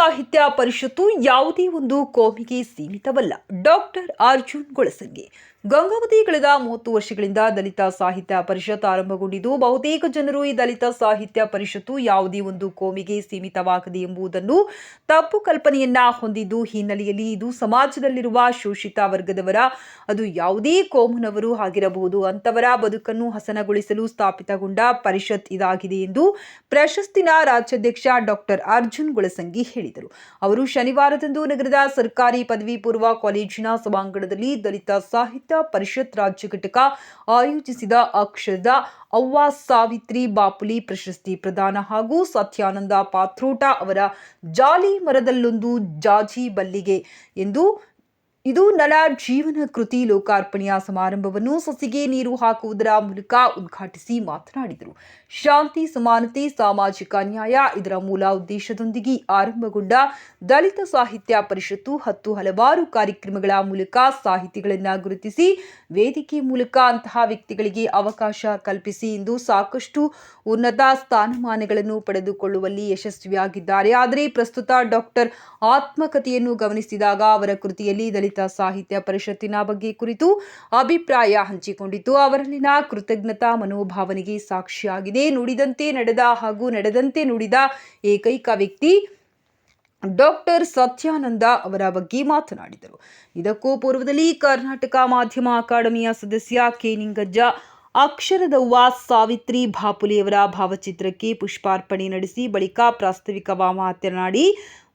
ಸಾಹಿತ್ಯ ಪರಿಷತ್ತು ಯಾವುದೇ ಒಂದು ಕೋಮಿಗೆ ಸೀಮಿತವಲ್ಲ. ಡಾಕ್ಟರ್ ಅರ್ಜುನ್ ಗೊಳಸಂಗಿ. ಗಂಗಾವತಿ ಕಳೆದ 30 ವರ್ಷಗಳಿಂದ ದಲಿತ ಸಾಹಿತ್ಯ ಪರಿಷತ್ ಆರಂಭಗೊಂಡಿದ್ದು, ಬಹುತೇಕ ಜನರು ಈ ದಲಿತ ಸಾಹಿತ್ಯ ಪರಿಷತ್ತು ಯಾವುದೇ ಒಂದು ಕೋಮಿಗೆ ಸೀಮಿತವಾಗದೆ ಎಂಬುದನ್ನು ತಪ್ಪು ಕಲ್ಪನೆಯನ್ನ ಹೊಂದಿದ್ದು ಹಿನ್ನೆಲೆಯಲ್ಲಿ ಇದು ಸಮಾಜದಲ್ಲಿರುವ ಶೋಷಿತ ವರ್ಗದವರ, ಅದು ಯಾವುದೇ ಕೋಮುನವರು ಆಗಿರಬಹುದು, ಅಂತವರ ಬದುಕನ್ನು ಹಸನಗೊಳಿಸಲು ಸ್ಥಾಪಿತಗೊಂಡ ಪರಿಷತ್ ಇದಾಗಿದೆ ಎಂದು ಪ್ರಶಸ್ತಿನ ರಾಜ್ಯಾಧ್ಯಕ್ಷ ಡಾಕ್ಟರ್ ಅರ್ಜುನ್ ಗೊಳಸಂಗಿ ಹೇಳಿದರು. ಅವರು ಶನಿವಾರದಂದು ನಗರದ ಸರ್ಕಾರಿ ಪದವಿ ಪೂರ್ವ ಕಾಲೇಜಿನ ಸಭಾಂಗಣದಲ್ಲಿ ದಲಿತ ಸಾಹಿತ್ಯ ಪರಿಷತ್ ರಾಜ್ಯ ಘಟಕ ಆಯೋಜಿಸಿದ ಅಕ್ಷರದ ಅವ್ವ ಸಾವಿತ್ರಿ ಬಾಪುಲಿ ಪ್ರಶಸ್ತಿ ಪ್ರದಾನ ಹಾಗೂ ಸತ್ಯಾನಂದ ಪಾತ್ರೋಟ ಅವರ ಜಾಲಿ ಮರದಲ್ಲೊಂದು ಜಾಜಿ ಬಲ್ಲಿಗೆ ಎಂದು ಇದು ನಳ ಜೀವನ ಕೃತಿ ಲೋಕಾರ್ಪಣೆಯ ಸಮಾರಂಭವನ್ನು ಸಸಿಗೆ ನೀರು ಹಾಕುವುದರ ಮೂಲಕ ಉದ್ಘಾಟಿಸಿ ಮಾತನಾಡಿದರು. ಶಾಂತಿ, ಸಮಾನತೆ, ಸಾಮಾಜಿಕ ನ್ಯಾಯ ಇದರ ಮೂಲ ಉದ್ದೇಶದೊಂದಿಗೆ ಆರಂಭಗೊಂಡ ದಲಿತ ಸಾಹಿತ್ಯ ಪರಿಷತ್ತು ಹಲವಾರು ಕಾರ್ಯಕ್ರಮಗಳ ಮೂಲಕ ಸಾಹಿತಿಗಳನ್ನು ಗುರುತಿಸಿ ವೇದಿಕೆ ಮೂಲಕ ಅಂತಹ ವ್ಯಕ್ತಿಗಳಿಗೆ ಅವಕಾಶ ಕಲ್ಪಿಸಿ ಇಂದು ಸಾಕಷ್ಟು ಉನ್ನತ ಸ್ಥಾನಮಾನಗಳನ್ನು ಪಡೆದುಕೊಳ್ಳುವಲ್ಲಿ ಯಶಸ್ವಿಯಾಗಿದ್ದಾರೆ. ಆದರೆ ಪ್ರಸ್ತುತ ಡಾಕ್ಟರ್ ಆತ್ಮಕಥೆಯನ್ನು ಗಮನಿಸಿದಾಗ ಅವರ ಕೃತಿಯಲ್ಲಿ ದಲಿತ ಸಾಹಿತ್ಯ ಪರಿಷತ್ತಿನ ಬಗ್ಗೆ ಕುರಿತು ಅಭಿಪ್ರಾಯ ಹಂಚಿಕೊಂಡಿದ್ದು ಅವರಲ್ಲಿನ ಕೃತಜ್ಞತಾ ಮನೋಭಾವನೆಗೆ ಸಾಕ್ಷಿಯಾಗಿದೆ. ನುಡಿದಂತೆ ನಡೆದ ಹಾಗೂ ನಡೆದಂತೆ ನುಡಿದ ಏಕೈಕ ವ್ಯಕ್ತಿ ಡಾಕ್ಟರ್ ಸತ್ಯಾನಂದ ಅವರ ಬಗ್ಗೆ ಮಾತನಾಡಿದರು. ಇದಕ್ಕೂ ಪೂರ್ವದಲ್ಲಿ ಕರ್ನಾಟಕ ಮಾಧ್ಯಮ ಅಕಾಡೆಮಿಯ ಸದಸ್ಯ ಕೆ ನಿಂಗಜ್ಜ ಅಕ್ಷರದವ್ವ ಸಾವಿತ್ರಿ ಬಾಪುಲಿಯವರ ಭಾವಚಿತ್ರಕ್ಕೆ ಪುಷ್ಪಾರ್ಪಣೆ ನಡೆಸಿ ಬಳಿಕ ಪ್ರಾಸ್ತಾವಿಕ ಮಾತನಾಡಿ,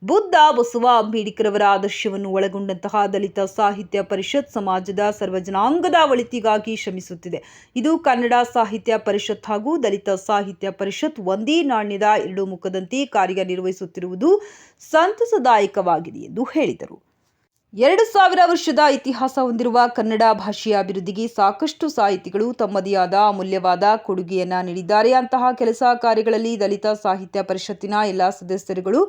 ಬುದ್ಧ, ಬಸವ, ಅಂಬೇಡ್ಕರ್ ಅವರ ಆದರ್ಶವನ್ನು ಒಳಗೊಂಡಂತಹ ದಲಿತ ಸಾಹಿತ್ಯ ಪರಿಷತ್ ಸಮಾಜದ ಸರ್ವಜನಾಂಗದ ಒಳಿತಿಗಾಗಿ ಶ್ರಮಿಸುತ್ತಿದೆ. ಇದು ಕನ್ನಡ ಸಾಹಿತ್ಯ ಪರಿಷತ್ ಹಾಗೂ ದಲಿತ ಸಾಹಿತ್ಯ ಪರಿಷತ್ ಒಂದೇ ನಾಣ್ಯದ ಎರಡು ಮುಖದಂತೆ ಕಾರ್ಯನಿರ್ವಹಿಸುತ್ತಿರುವುದು ಸಂತಸದಾಯಕವಾಗಿದೆ ಎಂದು ಹೇಳಿದರು. 2000 ವರ್ಷದ ಇತಿಹಾಸ ಹೊಂದಿರುವ ಕನ್ನಡ ಭಾಷೆಯ ಅಭಿವೃದ್ಧಿಗೆ ಸಾಕಷ್ಟು ಸಾಹಿತಿಗಳು ತಮ್ಮದೇ ಆದ ಅಮೂಲ್ಯವಾದ ಕೊಡುಗೆಯನ್ನ ನೀಡಿದ್ದಾರೆ. ಅಂತಹ ಕೆಲಸ ಕಾರ್ಯಗಳಲ್ಲಿ ದಲಿತ ಸಾಹಿತ್ಯ ಪರಿಷತ್ತಿನ ಎಲ್ಲ ಸದಸ್ಯರುಗಳು,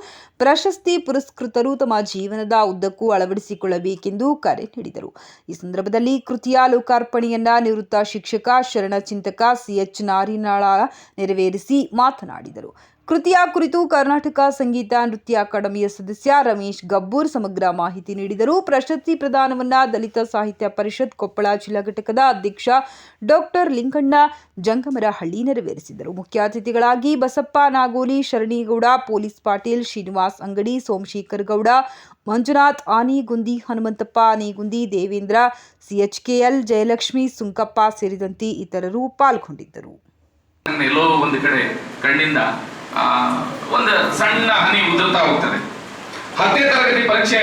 ಪ್ರಶಸ್ತಿ ಪುರಸ್ಕೃತರು ತಮ್ಮ ಜೀವನದ ಉದ್ದಕ್ಕೂ ಅಳವಡಿಸಿಕೊಳ್ಳಬೇಕೆಂದು ಕರೆ ನೀಡಿದರು. ಈ ಸಂದರ್ಭದಲ್ಲಿ ಕೃತಿಯ ಲೋಕಾರ್ಪಣೆಯನ್ನ ನಿವೃತ್ತ ಶಿಕ್ಷಕ ಶರಣಚಿಂತಕ CH ನಾರಿನಾಳ ನೆರವೇರಿಸಿ ಮಾತನಾಡಿದರು. ಕೃತಿಯ ಕುರಿತು ಕರ್ನಾಟಕ ಸಂಗೀತ ನೃತ್ಯ ಅಕಾಡೆಮಿಯ ಸದಸ್ಯ ರಮೇಶ್ ಗಬ್ಬೂರ್ ಸಮಗ್ರ ಮಾಹಿತಿ ನೀಡಿದರು. ಪ್ರಶಸ್ತಿ ಪ್ರದಾನವನ್ನ ದಲಿತ ಸಾಹಿತ್ಯ ಪರಿಷತ್ ಕೊಪ್ಪಳ ಜಿಲ್ಲಾ ಘಟಕದ ಅಧ್ಯಕ್ಷ ಡಾಕ್ಟರ್ ಲಿಂಗಣ್ಣ ಜಂಗಮರಹಳ್ಳಿ ನೆರವೇರಿಸಿದರು. ಮುಖ್ಯ ಅತಿಥಿಗಳಾಗಿ ಬಸಪ್ಪ ನಾಗೋಲಿ, ಶರಣೇಗೌಡ, ಪೊಲೀಸ್ ಪಾಟೀಲ್, ಶ್ರೀನಿವಾಸ್ ಅಂಗಡಿ, ಸೋಮಶೇಖರ್ ಗೌಡ, ಮಂಜುನಾಥ್ ಆನೆಗುಂದಿ, ಹನುಮಂತಪ್ಪ ಆನೆಗುಂದಿ, ದೇವೇಂದ್ರ, CHKL, ಜಯಲಕ್ಷ್ಮಿ ಸುಂಕಪ್ಪ ಸೇರಿದಂತೆ ಇತರರು ಪಾಲ್ಗೊಂಡಿದ್ದರು. ಎಲ್ಲೋ ಒಂದು ಕಡೆ ಕಣ್ಣಿಂದ ಒಂದು ಸಣ್ಣ ಹನಿ ಉದುರ್ತಾ ಹೋಗ್ತದೆ. 10ನೇ ತರಗತಿ ಪರೀಕ್ಷೆ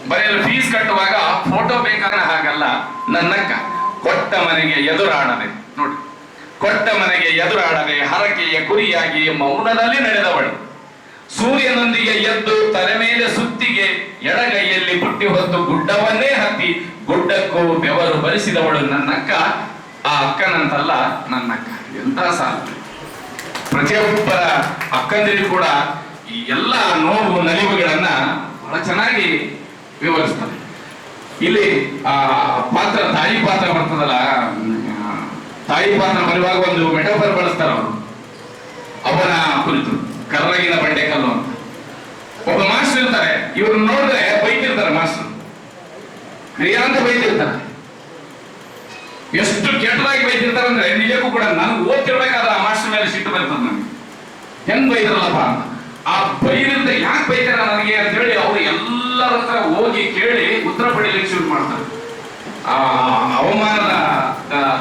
ಬರೆಯಲು ಫೀಸ್ ಕಟ್ಟುವಾಗ ಫೋಟೋ ಬೇಕಾದ್ರೆ ಹಾಗಲ್ಲ, ನನ್ನಕ್ಕ ಕೊಟ್ಟ ಮನೆಗೆ ಎದುರಾಡದೆ, ನೋಡಿ, ಕೊಟ್ಟ ಮನೆಗೆ ಎದುರಾಡದೆ ಹರಕೆಯ ಕುರಿಯಾಗಿ ಮೌನದಲ್ಲಿ ನಡೆದವಳು, ಸೂರ್ಯನೊಂದಿಗೆ ಎದ್ದು ತಲೆ ಮೇಲೆ ಸುತ್ತಿಗೆ ಎಡಗೈಯಲ್ಲಿ ಬುಟ್ಟಿ ಹೊತ್ತು ಗುಡ್ಡವನ್ನೇ ಹತ್ತಿ ಗುಡ್ಡಕ್ಕೂ ಬೆವರು ಬರಿಸಿದವಳು ನನ್ನಕ್ಕ. ಆ ಅಕ್ಕನಂತಲ್ಲ ನನ್ನಕ್ಕ. ಎಂತ ಸಾಲ! ಪ್ರತಿಯೊಬ್ಬರ ಅಕ್ಕಂದಿರು ಕೂಡ ಈ ಎಲ್ಲ ನೋವು ನಲಿವುಗಳನ್ನ ಬಹಳ ಚೆನ್ನಾಗಿ ವಿವರಿಸ್ತಾರೆ. ಇಲ್ಲಿ ಆ ಪಾತ್ರ, ತಾಯಿ ಪಾತ್ರ ಬರ್ತದಲ್ಲ, ತಾಯಿ ಪಾತ್ರ ಬರುವಾಗ ಒಂದು ಮೆಟಫರ್ ಬಳಸ್ತಾರ ಅವರು, ಅವನ ಕುರಿತು ಕರ್ರಗಿನ ಬಂಡೆಕಲ್ಲು ಅಂತ. ಒಬ್ಬ ಮಾಸ್ಟರ್ ಇರ್ತಾರೆ, ಇವ್ರನ್ನ ನೋಡಿದ್ರೆ ಬೈತಿರ್ತಾರೆ, ಮಾಸ್ಟರ್ ಕ್ರಿಯಾಂತ ಬೈತಿರ್ತಾರೆ. ಎಷ್ಟು ಕೆಟ್ಟದಾಗಿ ಬೈತಿರ್ತಾರೆ ಅಂದ್ರೆ ನಿಜಕ್ಕೂ ಕೂಡ ನನಗೆ ಓದ್ತಿರ್ಬೇಕಾದ್ರೆ ಆ ಮಾಸ್ಟರ್ ಮೇಲೆ ಸಿಟ್ಟು ಬರ್ತದೆ. ನನಗೆ ಹೆಂಗ್ ಬೈದ್ರಲ್ಲಪ್ಪ ಅಂತ. ಆ ಬೈದಿಂದ ಯಾಕೆ ಬೈತಾರ ನನಗೆ ಅಂತ ಹೇಳಿ ಅವರು ಎಲ್ಲರ ಹತ್ರ ಹೋಗಿ ಕೇಳಿ ಉತ್ತರ ಪಡೀಲಿಕ್ಕೆ ಶುರು ಮಾಡ್ತಾರೆ. ಆ ಅವಮಾನದ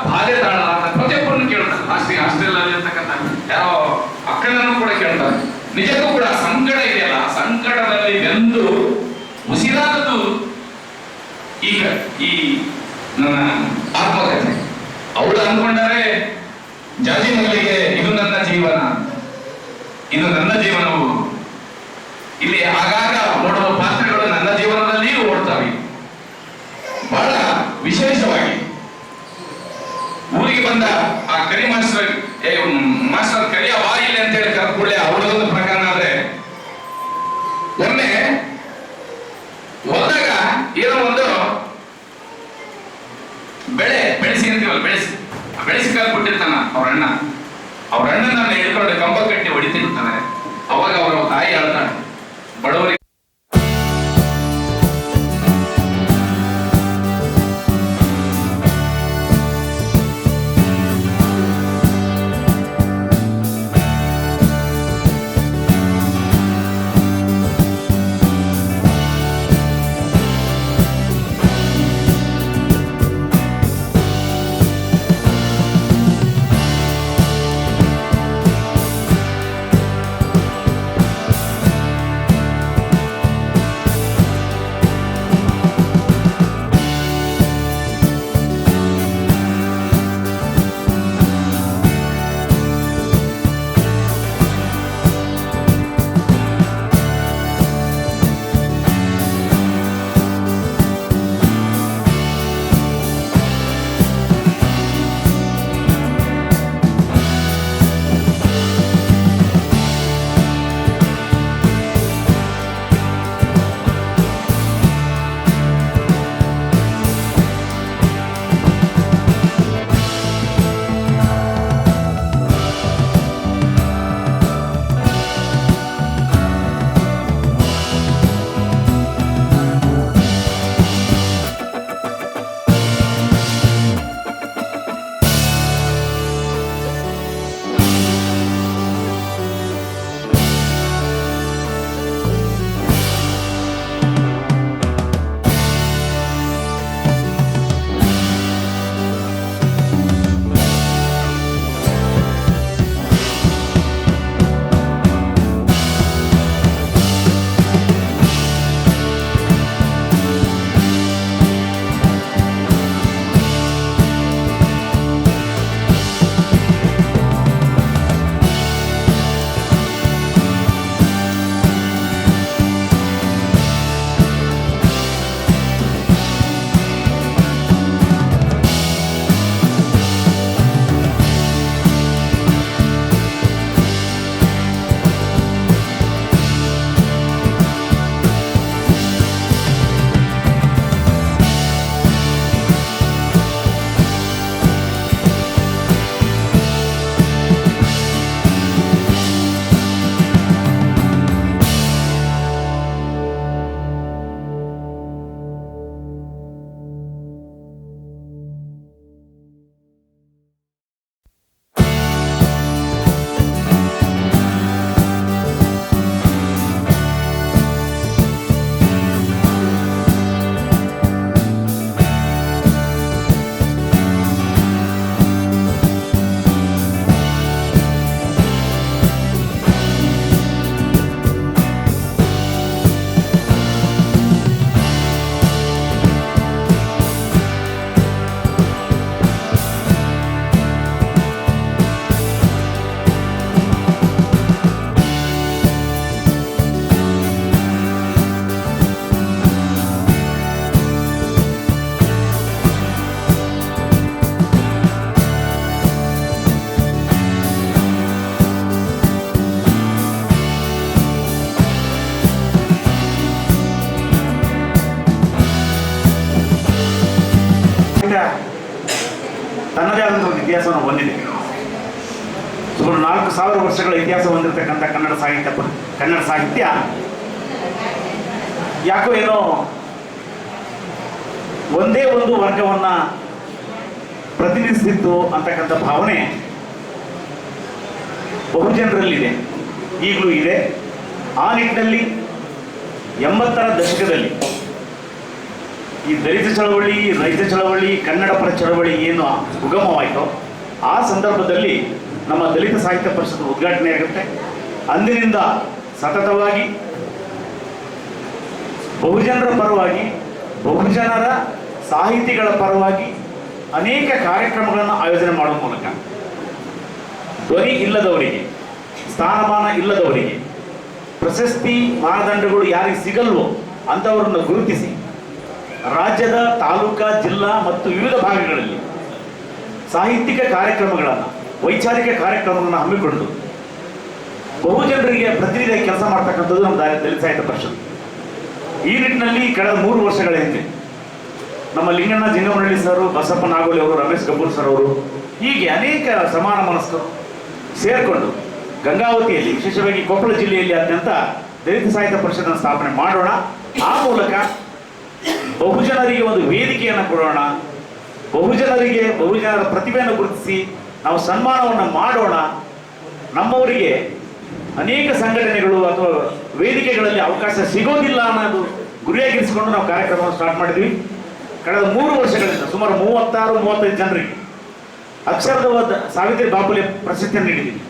ಬಾಧೆ ತಾಳಲಾರ ಪ್ರತಿಯೊಬ್ಬರನ್ನು ಕೇಳ್ತಾರೆ. ಹಾಸ್ಟೆಲ್ ಅಲ್ಲಿ ಇರ್ತಕ್ಕಂಥ ಯಾರೋ ಅಕ್ಕನನ್ನು ಕೂಡ ಕೇಳ್ತಾರೆ. ನಿಜಕ್ಕೂ ಕೂಡ ಸಂಕಟ ಇದೆಯಲ್ಲ, ಸಂಕಟದಲ್ಲಿ ಬೆಂದು ಉಸಿರಾದದ್ದು ಈಗ ಈ ನನ್ನ ಆತ್ಮಕಥೆ. ಅವಳು ಅಂದ್ಕೊಂಡರೆ ಜಾಜಿ ಮಲ್ಲಿಗೆ ಇದು ನನ್ನ ಜೀವನ, ಇದು ನನ್ನ ಜೀವನವು. ಇಲ್ಲಿ ಆಗಾಗ ಓಡುವ ಪಾತ್ರಗಳು ನನ್ನ ಜೀವನದಲ್ಲಿಯೂ ಓಡ್ತವೆ. ಬಹಳ ವಿಶೇಷವಾಗಿ ಊರಿಗೆ ಬಂದ ಆ ಕರಿ ಮಾಸ್ಟರ್ ಕರಿಯ ಬಾಯಿಲೆ ಅಂತ ಹೇಳಿ ಕರ್ಕೊಳ್ಳೆ ಅವಳದೊಂದು ಪ್ರಕರಣ. ಆದ್ರೆ ಒಮ್ಮೆ ಹೋದಾಗ ಏನೋ ಒಂದು ಬೆಳೆಸಿ ಅಂತೀವಲ್ಲ, ಬೆಳೆಸಿ ಕಾಲು ಕೊಟ್ಟಿರ್ತಾನ ಅವ್ರ ಅಣ್ಣನ ಹಿಡ್ಕೊಂಡು ಕಂಬ ಕಟ್ಟಿ ಹೊಡಿತಿರ್ತಾನೆ. ಅವಾಗ ಅವರ ತಾಯಿ ಹೇಳ್ತಾಳೆ, ಬಡವರಿಗೆ ತನ್ನದೇ ಆದಂಥ ಒಂದು ಇತಿಹಾಸವನ್ನು ಹೊಂದಿದೆ. ಸುಮಾರು 4000 ವರ್ಷಗಳ ಇತಿಹಾಸ ಹೊಂದಿರತಕ್ಕಂಥ ಕನ್ನಡ ಸಾಹಿತ್ಯ ಯಾಕೋ ಏನೋ ಒಂದೇ ಒಂದು ವರ್ಗವನ್ನು ಪ್ರತಿನಿಧಿಸ್ತಿತ್ತು ಅಂತಕ್ಕಂಥ ಭಾವನೆ ಬಹುಜನರಲ್ಲಿದೆ, ಈಗಲೂ ಇದೆ. ಆ ನಿಟ್ಟಿನಲ್ಲಿ 80ರ ದಶಕದಲ್ಲಿ ಈ ದಲಿತ ಚಳವಳಿ, ರೈತ ಚಳವಳಿ, ಕನ್ನಡ ಪರ ಚಳವಳಿ ಏನು ಉಗಮವಾಯಿತೋ ಆ ಸಂದರ್ಭದಲ್ಲಿ ನಮ್ಮ ದಲಿತ ಸಾಹಿತ್ಯ ಪರಿಷತ್ ಉದ್ಘಾಟನೆ ಆಗುತ್ತೆ. ಅಂದಿನಿಂದ ಸತತವಾಗಿ ಬಹುಜನರ ಪರವಾಗಿ, ಬಹುಜನರ ಸಾಹಿತಿಗಳ ಪರವಾಗಿ ಅನೇಕ ಕಾರ್ಯಕ್ರಮಗಳನ್ನು ಆಯೋಜನೆ ಮಾಡುವ ಮೂಲಕ ಧ್ವನಿ ಇಲ್ಲದವರಿಗೆ, ಸ್ಥಾನಮಾನ ಇಲ್ಲದವರಿಗೆ, ಪ್ರಶಸ್ತಿ ಮಾನದಂಡಗಳು ಯಾರಿಗೆ ಸಿಗಲ್ವೋ ಅಂಥವರನ್ನು ಗುರುತಿಸಿ ರಾಜ್ಯದ ತಾಲೂಕಾ, ಜಿಲ್ಲಾ ಮತ್ತು ವಿವಿಧ ಭಾಗಗಳಲ್ಲಿ ಸಾಹಿತ್ಯಿಕ ಕಾರ್ಯಕ್ರಮಗಳನ್ನು, ವೈಚಾರಿಕ ಕಾರ್ಯಕ್ರಮಗಳನ್ನು ಹಮ್ಮಿಕೊಂಡು ಬಹುಜನರಿಗೆ ಪ್ರತಿನಿಧಿಯಾಗಿ ಕೆಲಸ ಮಾಡ್ತಕ್ಕಂಥದ್ದು ನಮ್ಮ ದಲಿತ ಸಾಹಿತ್ಯ ಪರಿಷತ್. ಈ ನಿಟ್ಟಿನಲ್ಲಿ ಕಳೆದ 3 ವರ್ಷಗಳ ಹಿಂದೆ ನಮ್ಮ ಲಿಂಗಣ್ಣ ಜಿಂಗಮನಹಳ್ಳಿ ಸರ್, ಬಸಪ್ಪ ನಾಗೋಲಿ ಅವರು, ರಮೇಶ್ ಗಬ್ಬೂರ್ ಸರ್ ಅವರು, ಹೀಗೆ ಅನೇಕ ಸಮಾನ ಮನಸ್ಕರು ಸೇರಿಕೊಂಡು ಗಂಗಾವತಿಯಲ್ಲಿ, ವಿಶೇಷವಾಗಿ ಕೊಪ್ಪಳ ಜಿಲ್ಲೆಯಲ್ಲಿ ಅತ್ಯಂತ ದಲಿತ ಸಾಹಿತ್ಯ ಪರಿಷತ್ತನ್ನು ಸ್ಥಾಪನೆ ಮಾಡೋಣ. ಆ ಮೂಲಕ ಬಹುಜನರಿಗೆ ಒಂದು ವೇದಿಕೆಯನ್ನು ಕೊಡೋಣ. ಬಹುಜನರ ಪ್ರತಿಭೆಯನ್ನು ಗುರುತಿಸಿ ನಾವು ಸನ್ಮಾನವನ್ನು ಮಾಡೋಣ. ನಮ್ಮವರಿಗೆ ಅನೇಕ ಸಂಘಟನೆಗಳು ಅಥವಾ ವೇದಿಕೆಗಳಲ್ಲಿ ಅವಕಾಶ ಸಿಗೋದಿಲ್ಲ ಅನ್ನೋದು ಗುರಿಯಾಗಿರಿಸಿಕೊಂಡು ನಾವು ಕಾರ್ಯಕ್ರಮವನ್ನು ಸ್ಟಾರ್ಟ್ ಮಾಡಿದ್ವಿ. ಕಳೆದ 3 ವರ್ಷಗಳಿಂದ ಸುಮಾರು 36-35 ಜನರಿಗೆ ಅಕ್ಷರದ ಸಾವಿತ್ರಿ ಬಾಪುಲೆ ಪ್ರಶಸ್ತಿಯನ್ನು ನೀಡಿದ್ದೀವಿ.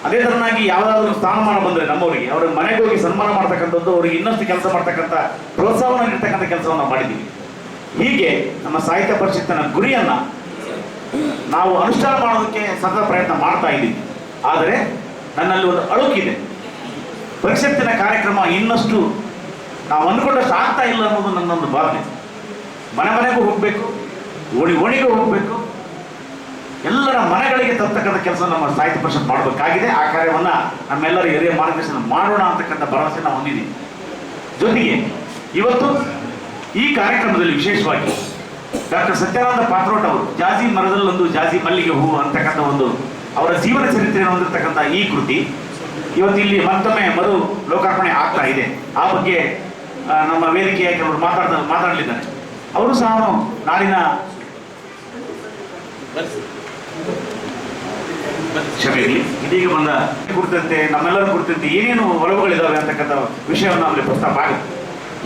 ಅದೇ ಥರನಾಗಿ ಯಾವುದಾದ್ರೂ ಸ್ಥಾನಮಾನ ಬಂದರೆ ನಮ್ಮವರಿಗೆ ಅವರ ಮನೆಗೆ ಹೋಗಿ ಸನ್ಮಾನ ಮಾಡ್ತಕ್ಕಂಥದ್ದು, ಅವರಿಗೆ ಇನ್ನಷ್ಟು ಕೆಲಸ ಮಾಡ್ತಕ್ಕಂಥ ಪ್ರೋತ್ಸಾಹವನ್ನು ನೀಡ್ತಕ್ಕಂಥ ಕೆಲಸವನ್ನು ಮಾಡಿದ್ದೀವಿ. ಹೀಗೆ ನಮ್ಮ ಸಾಹಿತ್ಯ ಪರಿಷತ್ತಿನ ಗುರಿಯನ್ನು ನಾವು ಅನುಷ್ಠಾನ ಮಾಡೋದಕ್ಕೆ ಸತತ ಪ್ರಯತ್ನ ಮಾಡ್ತಾ ಇದ್ದೀವಿ. ಆದರೆ ನನ್ನಲ್ಲಿ ಒಂದು ಅಳುಕಿದೆ. ಪರಿಷತ್ತಿನ ಕಾರ್ಯಕ್ರಮ ಇನ್ನಷ್ಟು ನಾವು ಅಂದ್ಕೊಂಡಷ್ಟು ಆಗ್ತಾ ಇಲ್ಲ ಅನ್ನೋದು ನನ್ನೊಂದು ಭಾವನೆ. ಮನೆಗೂ ಹೋಗಬೇಕು, ಓಣಿಗೂ ಹೋಗಬೇಕು, ಎಲ್ಲರ ಮನೆಗಳಿಗೆ ತರ್ತಕ್ಕಂಥ ಕೆಲಸ ನಮ್ಮ ಸಾಹಿತ್ಯ ಪರಿಷತ್ ಮಾಡಬೇಕಾಗಿದೆ. ಆ ಕಾರ್ಯವನ್ನು ನಮ್ಮೆಲ್ಲರ ಹಿರಿಯ ಮಾರ್ಗದರ್ಶನ ಮಾಡೋಣ ಅಂತಕ್ಕಂಥ ಭರವಸೆ ನಾವು ಹೊಂದಿದ್ದೀವಿ. ಜೊತೆಗೆ ಇವತ್ತು ಈ ಕಾರ್ಯಕ್ರಮದಲ್ಲಿ ವಿಶೇಷವಾಗಿ ಡಾಕ್ಟರ್ ಸತ್ಯಾನಂದ ಪಾತ್ರೋಟ್ ಅವರು ಜಾಜಿ ಮರದಲ್ಲೊಂದು ಜಾಜಿ ಮಲ್ಲಿಗೆ ಹೂವು ಅಂತಕ್ಕಂಥ ಒಂದು ಅವರ ಜೀವನ ಚರಿತ್ರೆಯನ್ನು ಹೊಂದಿರತಕ್ಕಂಥ ಈ ಕೃತಿ ಇವತ್ತು ಇಲ್ಲಿ ಮತ್ತೊಮ್ಮೆ ಮರು ಲೋಕಾರ್ಪಣೆ ಆಗ್ತಾ ಇದೆ. ಆ ಬಗ್ಗೆ ನಮ್ಮ ವೇದಿಕೆಯ ಕೆಲವರು ಮಾತಾಡಲಿದ್ದಾರೆ. ಅವರು ಸಹ ನಾಡಿನ ಕ್ಷಮೆಗೆ ಇದೀಗ ಬಂದ ಕುರಿತಂತೆ ನಮ್ಮೆಲ್ಲರ ಕುರಿತಂತೆ ಏನೇನು ಒಲವುಗಳಿದ್ದಾವೆ ಅಂತಕ್ಕಂಥ ವಿಷಯವನ್ನು ನಮ್ಮಲ್ಲಿ ಪ್ರಸ್ತಾಪ ಆಗುತ್ತೆ.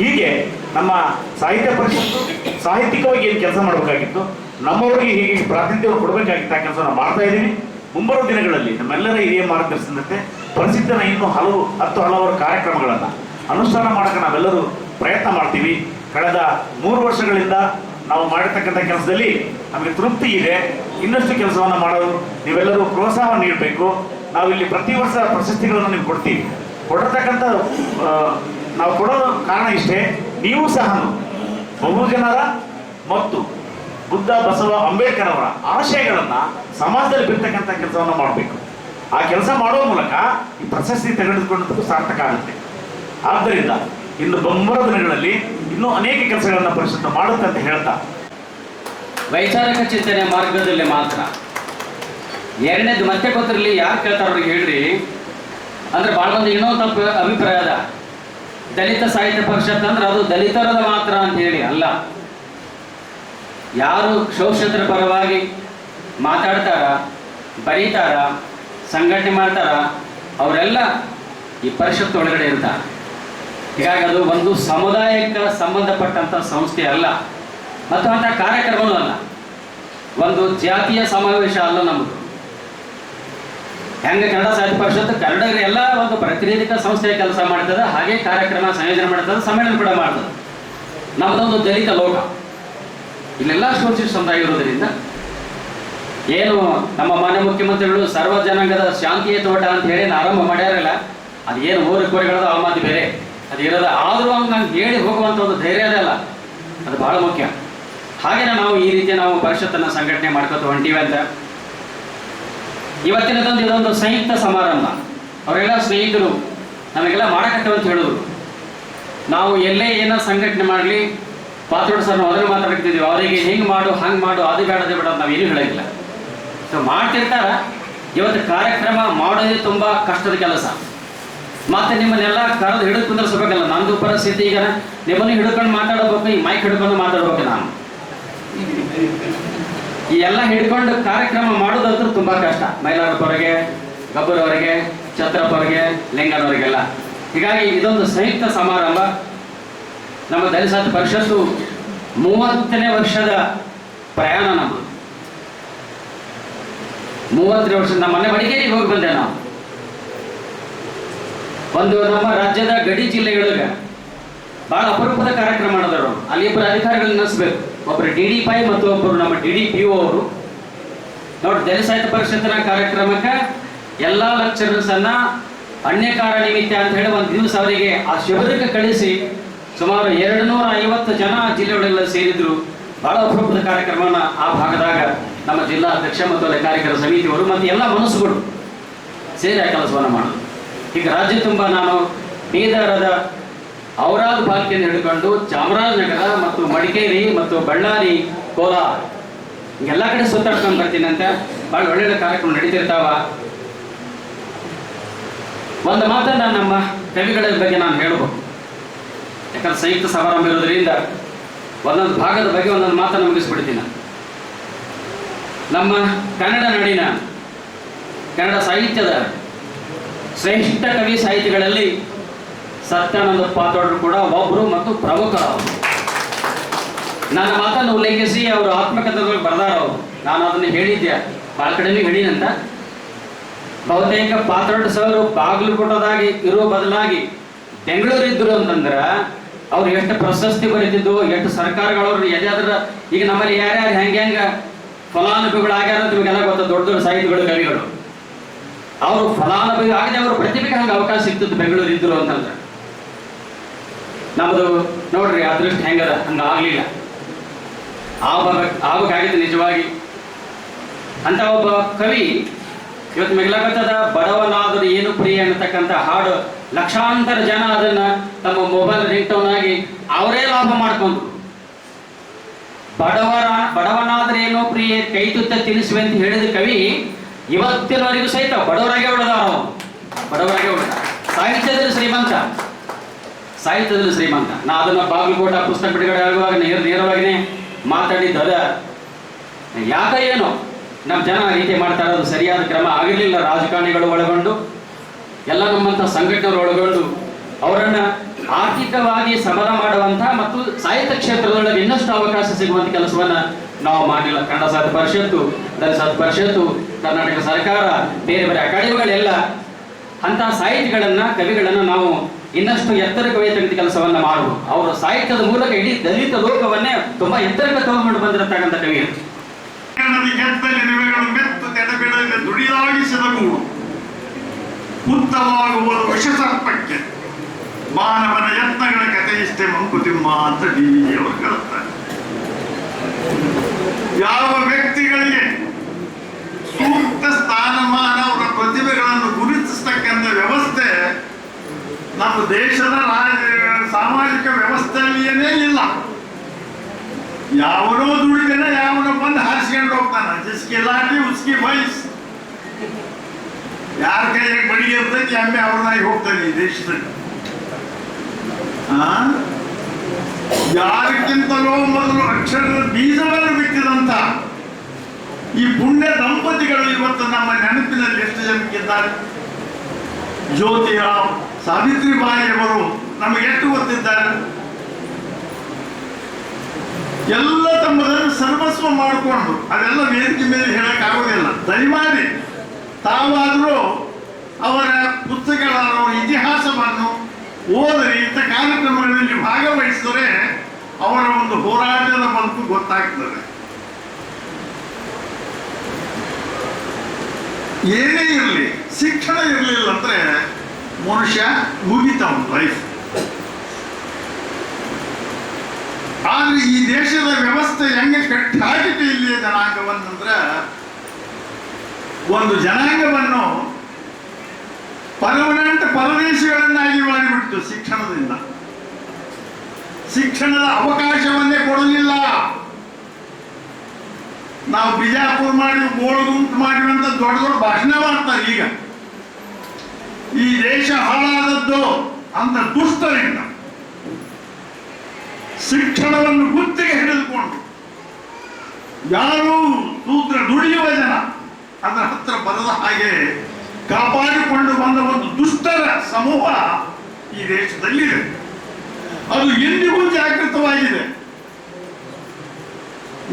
ಹೀಗೆ ನಮ್ಮ ಸಾಹಿತ್ಯ ಪರಿಷತ್ತು ಸಾಹಿತ್ಯಿಕವಾಗಿ ಏನು ಕೆಲಸ ಮಾಡಬೇಕಾಗಿತ್ತು, ನಮ್ಮವರಿಗೆ ಹೀಗೆ ಪ್ರಾತಿನಿಧ್ಯವನ್ನು ಕೊಡಬೇಕಾಗಿತ್ತು, ಆ ಕೆಲಸ ನಾವು ಮಾಡ್ತಾ ಇದ್ದೀವಿ. ಮುಂಬರುವ ದಿನಗಳಲ್ಲಿ ನಮ್ಮೆಲ್ಲರ ಹಿರಿಯ ಮಾರ್ಗದರ್ಶನದಂತೆ ಪರಿಷತ್ತಿನ ಇನ್ನೂ ಹಲವಾರು ಕಾರ್ಯಕ್ರಮಗಳನ್ನು ಅನುಷ್ಠಾನ ಮಾಡೋಕ್ಕೆ ನಾವೆಲ್ಲರೂ ಪ್ರಯತ್ನ ಮಾಡ್ತೀವಿ. ಕಳೆದ 3 ವರ್ಷಗಳಿಂದ ನಾವು ಮಾಡಿರ್ತಕ್ಕಂಥ ಕೆಲಸದಲ್ಲಿ ನಮಗೆ ತೃಪ್ತಿ ಇದೆ. ಇನ್ನಷ್ಟು ಕೆಲಸವನ್ನು ಮಾಡೋದು ನೀವೆಲ್ಲರೂ ಪ್ರೋತ್ಸಾಹ ನೀಡಬೇಕು. ನಾವಿಲ್ಲಿ ಪ್ರತಿ ವರ್ಷ ಪ್ರಶಸ್ತಿಗಳನ್ನು ನೀವು ಕೊಡ್ತೀವಿ. ಕೊಡತಕ್ಕಂಥ ನಾವು ಕೊಡೋದು ಕಾರಣ ಇಷ್ಟೇ, ನೀವು ಸಹ ಬಹುಜನರ ಮತ್ತು ಬುದ್ಧ, ಬಸವ, ಅಂಬೇಡ್ಕರ್ ಅವರ ಆಶಯಗಳನ್ನು ಸಮಾಜದಲ್ಲಿ ಬಿಡ್ತಕ್ಕಂಥ ಕೆಲಸವನ್ನು ಮಾಡಬೇಕು. ಆ ಕೆಲಸ ಮಾಡುವ ಮೂಲಕ ಈ ಪ್ರಶಸ್ತಿ ತೆಗೆದುಕೊಂಡದ್ದು ಸಾರ್ಥಕ ಆಗುತ್ತೆ. ಆದ್ದರಿಂದ ಇನ್ನು ಮುಂಬರುವ ದಿನಗಳಲ್ಲಿ ಇನ್ನೂ ಅನೇಕ ಕೆಲಸಗಳನ್ನು ಪರಿಷತ್ತು ಮಾಡುತ್ತೆ ಅಂತ ಹೇಳ್ತಾ, ವೈಚಾರಿಕ ಚಿಂತನೆ ಮಾರ್ಗದಲ್ಲಿ ಮಾತ್ರ. ಎರಡನೇದು ಮತ್ತೆ ಗೊತ್ತಿರಲಿ, ಯಾರು ಕೇಳ್ತಾರ ಅವ್ರಿಗೆ ಹೇಳ್ರಿ ಅಂದ್ರೆ ಭಾಳ ಮಂದಿ ಇನ್ನೊಂದು ತಪ್ಪು ಅಭಿಪ್ರಾಯ ಅದ. ದಲಿತ ಸಾಹಿತ್ಯ ಪರಿಷತ್ ಅಂದ್ರೆ ಅದು ದಲಿತರದ ಮಾತ್ರ ಅಂತ ಹೇಳಿ ಅಲ್ಲ. ಯಾರು ಶೋಷಿತರ ಪರವಾಗಿ ಮಾತಾಡ್ತಾರ, ಬರೀತಾರ, ಸಂಘಟನೆ ಮಾಡ್ತಾರ, ಅವರೆಲ್ಲ ಈ ಪರಿಷತ್ತು ಒಳಗಡೆ ಇರ್ತಾರೆ. ಹೀಗಾಗಿ ಅದು ಒಂದು ಸಮುದಾಯಕ್ಕೆ ಸಂಬಂಧಪಟ್ಟಂಥ ಸಂಸ್ಥೆ ಅಲ್ಲ ಮತ್ತು ಅಂಥ ಕಾರ್ಯಕ್ರಮವೂ ಅಲ್ಲ. ಒಂದು ಜಾತಿಯ ಸಮಾವೇಶ ಅಲ್ಲ ನಮ್ಮದು. ಹೆಂಗೆ ಕನ್ನಡ ಸಾಹಿತ್ಯ ಪರಿಷತ್ತು ಕನ್ನಡಿಗರ ಎಲ್ಲ ಒಂದು ಪ್ರತಿನಿಧಿಕ ಸಂಸ್ಥೆಯ ಕೆಲಸ ಮಾಡ್ತದೆ, ಹಾಗೆ ಕಾರ್ಯಕ್ರಮ ಸಂಯೋಜನೆ ಮಾಡ್ತದೆ, ಸಮ್ಮೇಳನ ಕೂಡ ಮಾಡ್ತದೆ. ನಮ್ಮದೊಂದು ದಲಿತ ಲೋಕ, ಇಲ್ಲೆಲ್ಲ ಶೋಷಿತ ಸಮುದಾಯ ಇರೋದ್ರಿಂದ ಏನು ನಮ್ಮ ಮಾನ್ಯ ಮುಖ್ಯಮಂತ್ರಿಗಳು ಸರ್ವ ಜನಾಂಗದ ಶಾಂತಿಯ ತೋಟ ಅಂತ ಹೇಳಿ ಆರಂಭ ಮಾಡ್ಯಾರಲ್ಲ, ಅದು ಏನು ಊರು ಕೋರಿಗಳದ ಆ ಮಾತು ಬೇರೆ, ಅದು ಇರೋದ. ಆದರೂ ಹಂಗೆ ನಂಗೆ ಹೇಳಿ ಹೋಗುವಂಥ ಒಂದು ಧೈರ್ಯ ಅದಲ್ಲ, ಅದು ಭಾಳ ಮುಖ್ಯ. ಹಾಗೆಯೇ ನಾವು ಈ ರೀತಿ ನಾವು ಪರಿಷತ್ತನ್ನು ಸಂಘಟನೆ ಮಾಡ್ಕೊತ ಹೊಂಟೀವಿ ಅಂತ. ಇವತ್ತಿನದೊಂದು ಇದೊಂದು ಸಂಯುಕ್ತ ಸಮಾರಂಭ. ಅವರೆಲ್ಲ ಸ್ನೇಹಿತರು ನಮಗೆಲ್ಲ ಮಾಡಕತ್ತೇವೆ ಅಂತ ಹೇಳಿದ್ರು. ನಾವು ಎಲ್ಲೇ ಏನೋ ಸಂಘಟನೆ ಮಾಡಲಿ, ಪಾತ್ರೋಡ್ ಸರ್ ಮೊದಲು ಮಾತಾಡ್ತಿದ್ದೀವಿ, ಅವರಿಗೆ ಹಿಂಗೆ ಮಾಡು ಹಂಗೆ ಮಾಡು, ಅದು ಬೇಡ ಅದು ಬೇಡ ನಾವು ಏನೂ ಹೇಳೋಂಗಿಲ್ಲ. ಸೊ ಮಾಡ್ತಿರ್ತಾರ. ಇವತ್ತು ಕಾರ್ಯಕ್ರಮ ಮಾಡೋದೇ ತುಂಬ ಕಷ್ಟದ ಕೆಲಸ. ಮತ್ತು ನಿಮ್ಮನ್ನೆಲ್ಲ ಕರೆದು ಹಿಡಿದು ಕುಂದರ್ಸ್ಬೇಕಲ್ಲ. ನಂದು ಪರಿಸ್ಥಿತಿ ಈಗ ನಿಮ್ಮನ್ನು ಹಿಡ್ಕೊಂಡು ಮಾತಾಡಬೇಕು, ಈ ಮೈಕ್ ಹಿಡ್ಕೊಂಡು ಮಾತಾಡ್ಬೇಕು. ನಾನು ಈ ಎಲ್ಲ ಹಿಡ್ಕೊಂಡು ಕಾರ್ಯಕ್ರಮ ಮಾಡೋದಂತೂ ತುಂಬ ಕಷ್ಟ. ಮೈಲಾರಪ್ಪವರೆಗೆ, ಗಬ್ಬರವರೆಗೆ, ಛತ್ರಪ್ಪವರೆಗೆ, ಲಿಂಗನವರಿಗೆಲ್ಲ. ಹೀಗಾಗಿ ಇದೊಂದು ಸಂಯುಕ್ತ ಸಮಾರಂಭ. ನಮ್ಮ ದಲಿತ ಸಾಹಿತ್ಯ ಪರಿಷತ್ತು 30ನೇ ವರ್ಷದ ಪ್ರಯಾಣ ನಮ್ಮದು. 30ನೇ ವರ್ಷ ನಮ್ಮ ಮನೆ ಮಡಿಕೇರಿಗೆ ಹೋಗಿ ಬಂದೆ ನಾವು. ಒಂದು ನಮ್ಮ ರಾಜ್ಯದ ಗಡಿ ಜಿಲ್ಲೆಗಳಿಗೆ ಭಾಳ ಅಪರೂಪದ ಕಾರ್ಯಕ್ರಮ ಮಾಡಿದವರು. ಅಲ್ಲಿ ಇಬ್ಬರು ಅಧಿಕಾರಿಗಳನ್ನ ನೆನೆಸ್ಬೇಕು. ಒಬ್ಬರು DD ಪೈ ಮತ್ತು ಒಬ್ಬರು ನಮ್ಮ DD-PO ಅವರು. ನೋಡಿ, ದಲಿತ ಸಾಹಿತ್ಯ ಪರಿಷತ್ತಿನ ಕಾರ್ಯಕ್ರಮಕ್ಕೆ ಎಲ್ಲ ಲೆಕ್ಚರರ್ಸನ್ನು ಅನ್ಯಕಾರ ನಿಮಿತ್ತ ಅಂತ ಹೇಳಿ ಒಂದು ದಿವಸ ಅವರಿಗೆ ಆ ಶಿಬಿರಕ್ಕೆ ಕಳಿಸಿ ಸುಮಾರು 250 ಜನ ಜಿಲ್ಲೆಗಳೆಲ್ಲ ಸೇರಿದ್ರು. ಭಾಳ ಅಪರೂಪದ ಕಾರ್ಯಕ್ರಮನ ಆ ಭಾಗದಾಗ ನಮ್ಮ ಜಿಲ್ಲಾ ಅಧ್ಯಕ್ಷ ಮತ್ತು ಲೆಕ್ಕಾಧಿಕಾರ ಸಮಿತಿಯವರು ಮತ್ತು ಎಲ್ಲ ಮನಸ್ಸುಗಳು ಸೇರಿ ಆ ಕೆಲಸವನ್ನು ಮಾಡೋದು. ಈಗ ರಾಜ್ಯ ತುಂಬ ನಾನು ಬೀದರದ ಔರಾದ್ ಪಾಲಿಕೆಯನ್ನು ಹಿಡ್ಕೊಂಡು ಚಾಮರಾಜನಗರ ಮತ್ತು ಮಡಿಕೇರಿ ಮತ್ತು ಬಳ್ಳಾರಿ, ಕೋಲಾರ ಎಲ್ಲ ಕಡೆ ಸುತ್ತಾಡ್ಕೊಂಡು ಬರ್ತೀನಿ ಅಂತ. ಭಾಳ ಒಳ್ಳೊಳ್ಳೆ ಕಾರ್ಯಕ್ರಮ ನಡೀತಿರ್ತಾವ. ಒಂದು ಮಾತನ್ನ ನಮ್ಮ ಕವಿಗಳ ಬಗ್ಗೆ ನಾನು ಹೇಳ್ಬೋದು. ಯಾಕಂದ್ರೆ ಸಂಯುಕ್ತ ಸಮಾರಂಭ ಇರೋದ್ರಿಂದ ಒಂದೊಂದು ಭಾಗದ ಬಗ್ಗೆ ಒಂದೊಂದು ಮಾತನ್ನು ಮುಗಿಸ್ಬಿಡ್ತೀನಿ. ನಮ್ಮ ಕನ್ನಡ ನಾಡಿನ ಕನ್ನಡ ಸಾಹಿತ್ಯದ ಶ್ರೇಷ್ಠ ಕವಿ ಸಾಹಿತಿಗಳಲ್ಲಿ ಸತ್ಯಾನಂದ ಪಾತೋಡ್ರು ಕೂಡ ಒಬ್ಬರು ಮತ್ತು ಪ್ರಮುಖರು. ನನ್ನ ಮಾತನ್ನು ಉಲ್ಲೇಖಿಸಿ ಅವರು ಆತ್ಮಕಥೆಗಳು ಬರೆದಾರ. ಅವರು ನಾನು ಅದನ್ನು ಹೇಳಿದ್ದೆ, ಭಾಳ ಕಡೆನೂ ಹೇಳಿನಂತ. ಬಹುತೇಕ ಪಾತೋಡ್ ಸರ್ ಬಾಗಲಕೋಟದಾಗಿ ಇರುವ ಬದಲಾಗಿ ಬೆಂಗಳೂರಿದ್ದರು ಅಂತಂದ್ರೆ ಅವ್ರು ಎಷ್ಟು ಪ್ರಶಸ್ತಿ ಬರೀತಿದ್ದು, ಎಷ್ಟು ಸರ್ಕಾರಗಳವ್ರು ಎದಾದ್ರ. ಈಗ ನಮ್ಮಲ್ಲಿ ಯಾರ್ಯಾರು ಹೆಂಗೆ ಫಲಾನುಭವಿಗಳಾಗ್ಯಾರ ಅಂತ ನಿಮಗೆಲ್ಲ ಗೊತ್ತ, ದೊಡ್ಡ ದೊಡ್ಡ ಸಾಹಿತಿಗಳು ಕವಿಗಳು. ಅವರು ಫಲಾನುಭವಿ ಆಗದೆ ಅವ್ರ ಪ್ರತಿಭೆಗೆ ಹಂಗೆ ಅವಕಾಶ ಸಿಗ್ತದೆ ಬೆಂಗಳೂರು ಇದ್ರು ಅಂತಂದ್ರೆ. ನಮ್ಮದು ನೋಡ್ರಿ ಅದೃಷ್ಟ ಹೆಂಗದ, ಹಂಗೆ ಆಗಲಿಲ್ಲ. ಆಗಬೇಕಾಗಿತ್ತು ನಿಜವಾಗಿ. ಅಂತ ಒಬ್ಬ ಕವಿ ಇವತ್ತು ಮಿಗ್ಲಾಗತ್ತದ ಬಡವನಾದರೂ ಏನು ಪ್ರಿಯ ಅನ್ನತಕ್ಕಂಥ ಹಾಡು ಲಕ್ಷಾಂತರ ಜನ ಅದನ್ನ ತಮ್ಮ ಮೊಬೈಲ್ ರಿಂಗ್ ಟೋನ್ ಆಗಿ ಅವರೇ ಲಾಭ ಮಾಡ್ಕೊಂಡ್ರು. ಬಡವನಾದ್ರೆ ಏನೋ ಪ್ರಿಯ ಕೈ ತುತ್ತ ತಿನ್ನಿಸುವೆ ಅಂತ ಹೇಳಿದ ಕವಿ ಇವತ್ತಿನವರೆಗೂ ಸಹಿತ ಬಡವರಾಗೆ ಉಳಿದಾರ. ಅವನು ಬಡವರಾಗೆ ಉಳಿದ ಸಾಹಿತ್ಯದಲ್ಲಿ ಶ್ರೀಮಂತ. ನಾ ಅದನ್ನ ಬಾಗಲಕೋಟ ಪುಸ್ತಕ ಬಿಡುಗಡೆ ಆಗುವಾಗ ನೇರವಾಗಿನೇ ಮಾತಾಡಿದ್ದದ. ಯಾಕ ಏನೋ ನಮ್ಮ ಜನ ರೀತಿ ಮಾಡ್ತಾ ಇರೋದು ಸರಿಯಾದ ಕ್ರಮ ಆಗಿರಲಿಲ್ಲ. ರಾಜಕಾರಣಿಗಳು ಒಳಗೊಂಡು ಎಲ್ಲ ನಮ್ಮಂಥ ಸಂಘಟನೆಗಳು ಒಳಗೊಂಡು ಅವರನ್ನ ಆರ್ಥಿಕವಾಗಿ ಸಬಲ ಮಾಡುವಂಥ ಮತ್ತು ಸಾಹಿತ್ಯ ಕ್ಷೇತ್ರದೊಳಗೆ ಇನ್ನಷ್ಟು ಅವಕಾಶ ಸಿಗುವಂಥ ಕೆಲಸವನ್ನ ನಾವು ಮಾಡಲಿಲ್ಲ. ಕನ್ನಡ ಸಾಹಿತ್ಯ ಪರಿಷತ್ತು, ದಲಿತ ಸಾಹಿತ್ಯ ಪರಿಷತ್ತು, ಕರ್ನಾಟಕ ಸರ್ಕಾರ, ಬೇರೆ ಬೇರೆ ಅಕಾಡೆಮಿಗಳೆಲ್ಲ ಅಂಥ ಸಾಹಿತಿಗಳನ್ನ ಕವಿಗಳನ್ನ ನಾವು ಇನ್ನಷ್ಟು ಎತ್ತರಕ್ಕೆ ಒಯ್ಯತಕ್ಕಂಥ ಕೆಲಸವನ್ನ ಮಾಡುವುದು. ಅವರ ಸಾಹಿತ್ಯದ ಮೂಲಕ ಇಡೀ ದಲಿತ ಲೋಕವನ್ನೇ ತುಂಬಾ ಎತ್ತರಕ್ಕೆ ತಗೊಂಡು ಬಂದಿರತಕ್ಕಂಥ ಕವಿಗಳು. ದುಡಿದಾಗಿಸದಗೂಡು ಉತ್ತಮವಾಗುವುದು ವಿಷಸರ್ಪಕ್ಕೆ ಮಾನವನ ಯತ್ನಗಳ ಕಥೆ ಇಷ್ಟೇ ಮಂಕುತಿಮ್ಮ ಅಂತ ಡಿ.ವಿ.ಜಿ. ಅವರು ಕಲಿಸ್ತಾರೆ. ಯಾವ ವ್ಯಕ್ತಿಗಳಿಗೆ ಸೂಕ್ತ ಸ್ಥಾನಮಾನ ಅವರ ಪ್ರತಿಭೆಗಳನ್ನು ಗುರುತಿಸ್ತಕ್ಕಂಥ ವ್ಯವಸ್ಥೆ ನಮ್ಮ ದೇಶದ ಸಾಮಾಜಿಕ ವ್ಯವಸ್ಥೆಯಲ್ಲಿಯೇ ಇಲ್ಲ. ಯಾವನೋ ದುಡಿದನ ಯಾವನೋ ಬಂದು ಹಾರಿಸ್ಕೊಂಡು ಹೋಗ್ತಾನ. ಜಿಸ್ಕಿ ಲಾಟಿ ಉಸ್ಕಿ ವಯಸ್, ಯಾರ ಕೈಯಾಗ ಬಡಿ ಇರ್ತೈತಿ ಎಮ್ಮೆ ಅವ್ರನ್ನಾಗಿ ಹೋಗ್ತಾನೆ ಈ ದೇಶದಲ್ಲಿ. ಯಾರಿಗಿಂತಲೂ ಮೊದಲು ಅಕ್ಷರದ ಬೀಜವನ್ನು ಬಿತ್ತಿದಂತ ಈ ಪುಣ್ಯ ದಂಪತಿಗಳು ಇವತ್ತು ನಮ್ಮ ನೆನಪಿನಲ್ಲಿ ಎಷ್ಟು ಜನಕ್ಕಿದ್ದಾರೆ. ಜ್ಯೋತಿರಾವ್, ಸಾವಿತ್ರಿಬಾಯಿಯವರು ನಮಗೆ ಎಷ್ಟು ಗೊತ್ತಿದ್ದಾರೆ. ಎಲ್ಲ ತಮ್ಮದನ್ನು ಸರ್ವಸ್ವ ಮಾಡಿಕೊಂಡು ಅದೆಲ್ಲ ವೇದಿಕೆ ಮೇಲೆ ಹೇಳಕ್ಕಾಗೋದಿಲ್ಲ. ದಯಮಾಡಿ ತಾವಾದರೂ ಅವರ ಪುಸ್ತಕಗಳ ಇತಿಹಾಸವನ್ನು ಓದರಿ, ಇಂಥ ಕಾರ್ಯಕ್ರಮಗಳಲ್ಲಿ ಭಾಗವಹಿಸಿದರೆ ಅವರ ಒಂದು ಹೋರಾಟದ ಬದುಕು ಗೊತ್ತಾಗ್ತದೆ. ಏನೇ ಇರಲಿ, ಶಿಕ್ಷಣ ಇರಲಿಲ್ಲ ಅಂದ್ರೆ ಮನುಷ್ಯ ಮುಗಿತಾವ ಲೈಫ್. ಆದ್ರೆ ಈ ದೇಶದ ವ್ಯವಸ್ಥೆ ಹೆಂಗೆ ಕಟ್ಟಾಗಿದೆ ಇಲ್ಲಿಯ ಜನಾಂಗವನ್ನಂದ್ರೆ, ಒಂದು ಜನಾಂಗವನ್ನು ಪರ್ಮನೆಂಟ್ ಪರದೇಶಿಗಳನ್ನಾಗಿ ಮಾಡಿಬಿಡ್ತು ಶಿಕ್ಷಣದಿಂದ. ಶಿಕ್ಷಣದ ಅವಕಾಶವನ್ನೇ ಕೊಡಲಿಲ್ಲ. ನಾವು ಬಿಜಾಪುರ ಮಾಡಿ ಗೋಳಗುಂಟು ಮಾಡಿವಿ ಅಂತ ದೊಡ್ಡ ದೊಡ್ಡ ಭಾಷಣ ಮಾಡ್ತಾರೆ. ಈಗ ಈ ದೇಶ ಹಾಳಾದದ್ದು ಅಂತ ದುಷ್ಟರಿಂದ ಶಿಕ್ಷಣವನ್ನು ಗುತ್ತಿಗೆ ಹಿಡಿದುಕೊಂಡು ಯಾರು ಸೂತ್ರ ದುಡಿಯುವ ಜನ ಅದರ ಹತ್ರ ಬರದ ಹಾಗೆ ಕಾಪಾಡಿಕೊಂಡು ಬಂದ ಒಂದು ದುಷ್ಟರ ಸಮೂಹ ಈ ದೇಶದಲ್ಲಿದೆ. ಅದು ಎಂದಿಗೂ ಜಾಗೃತವಾಗಿದೆ.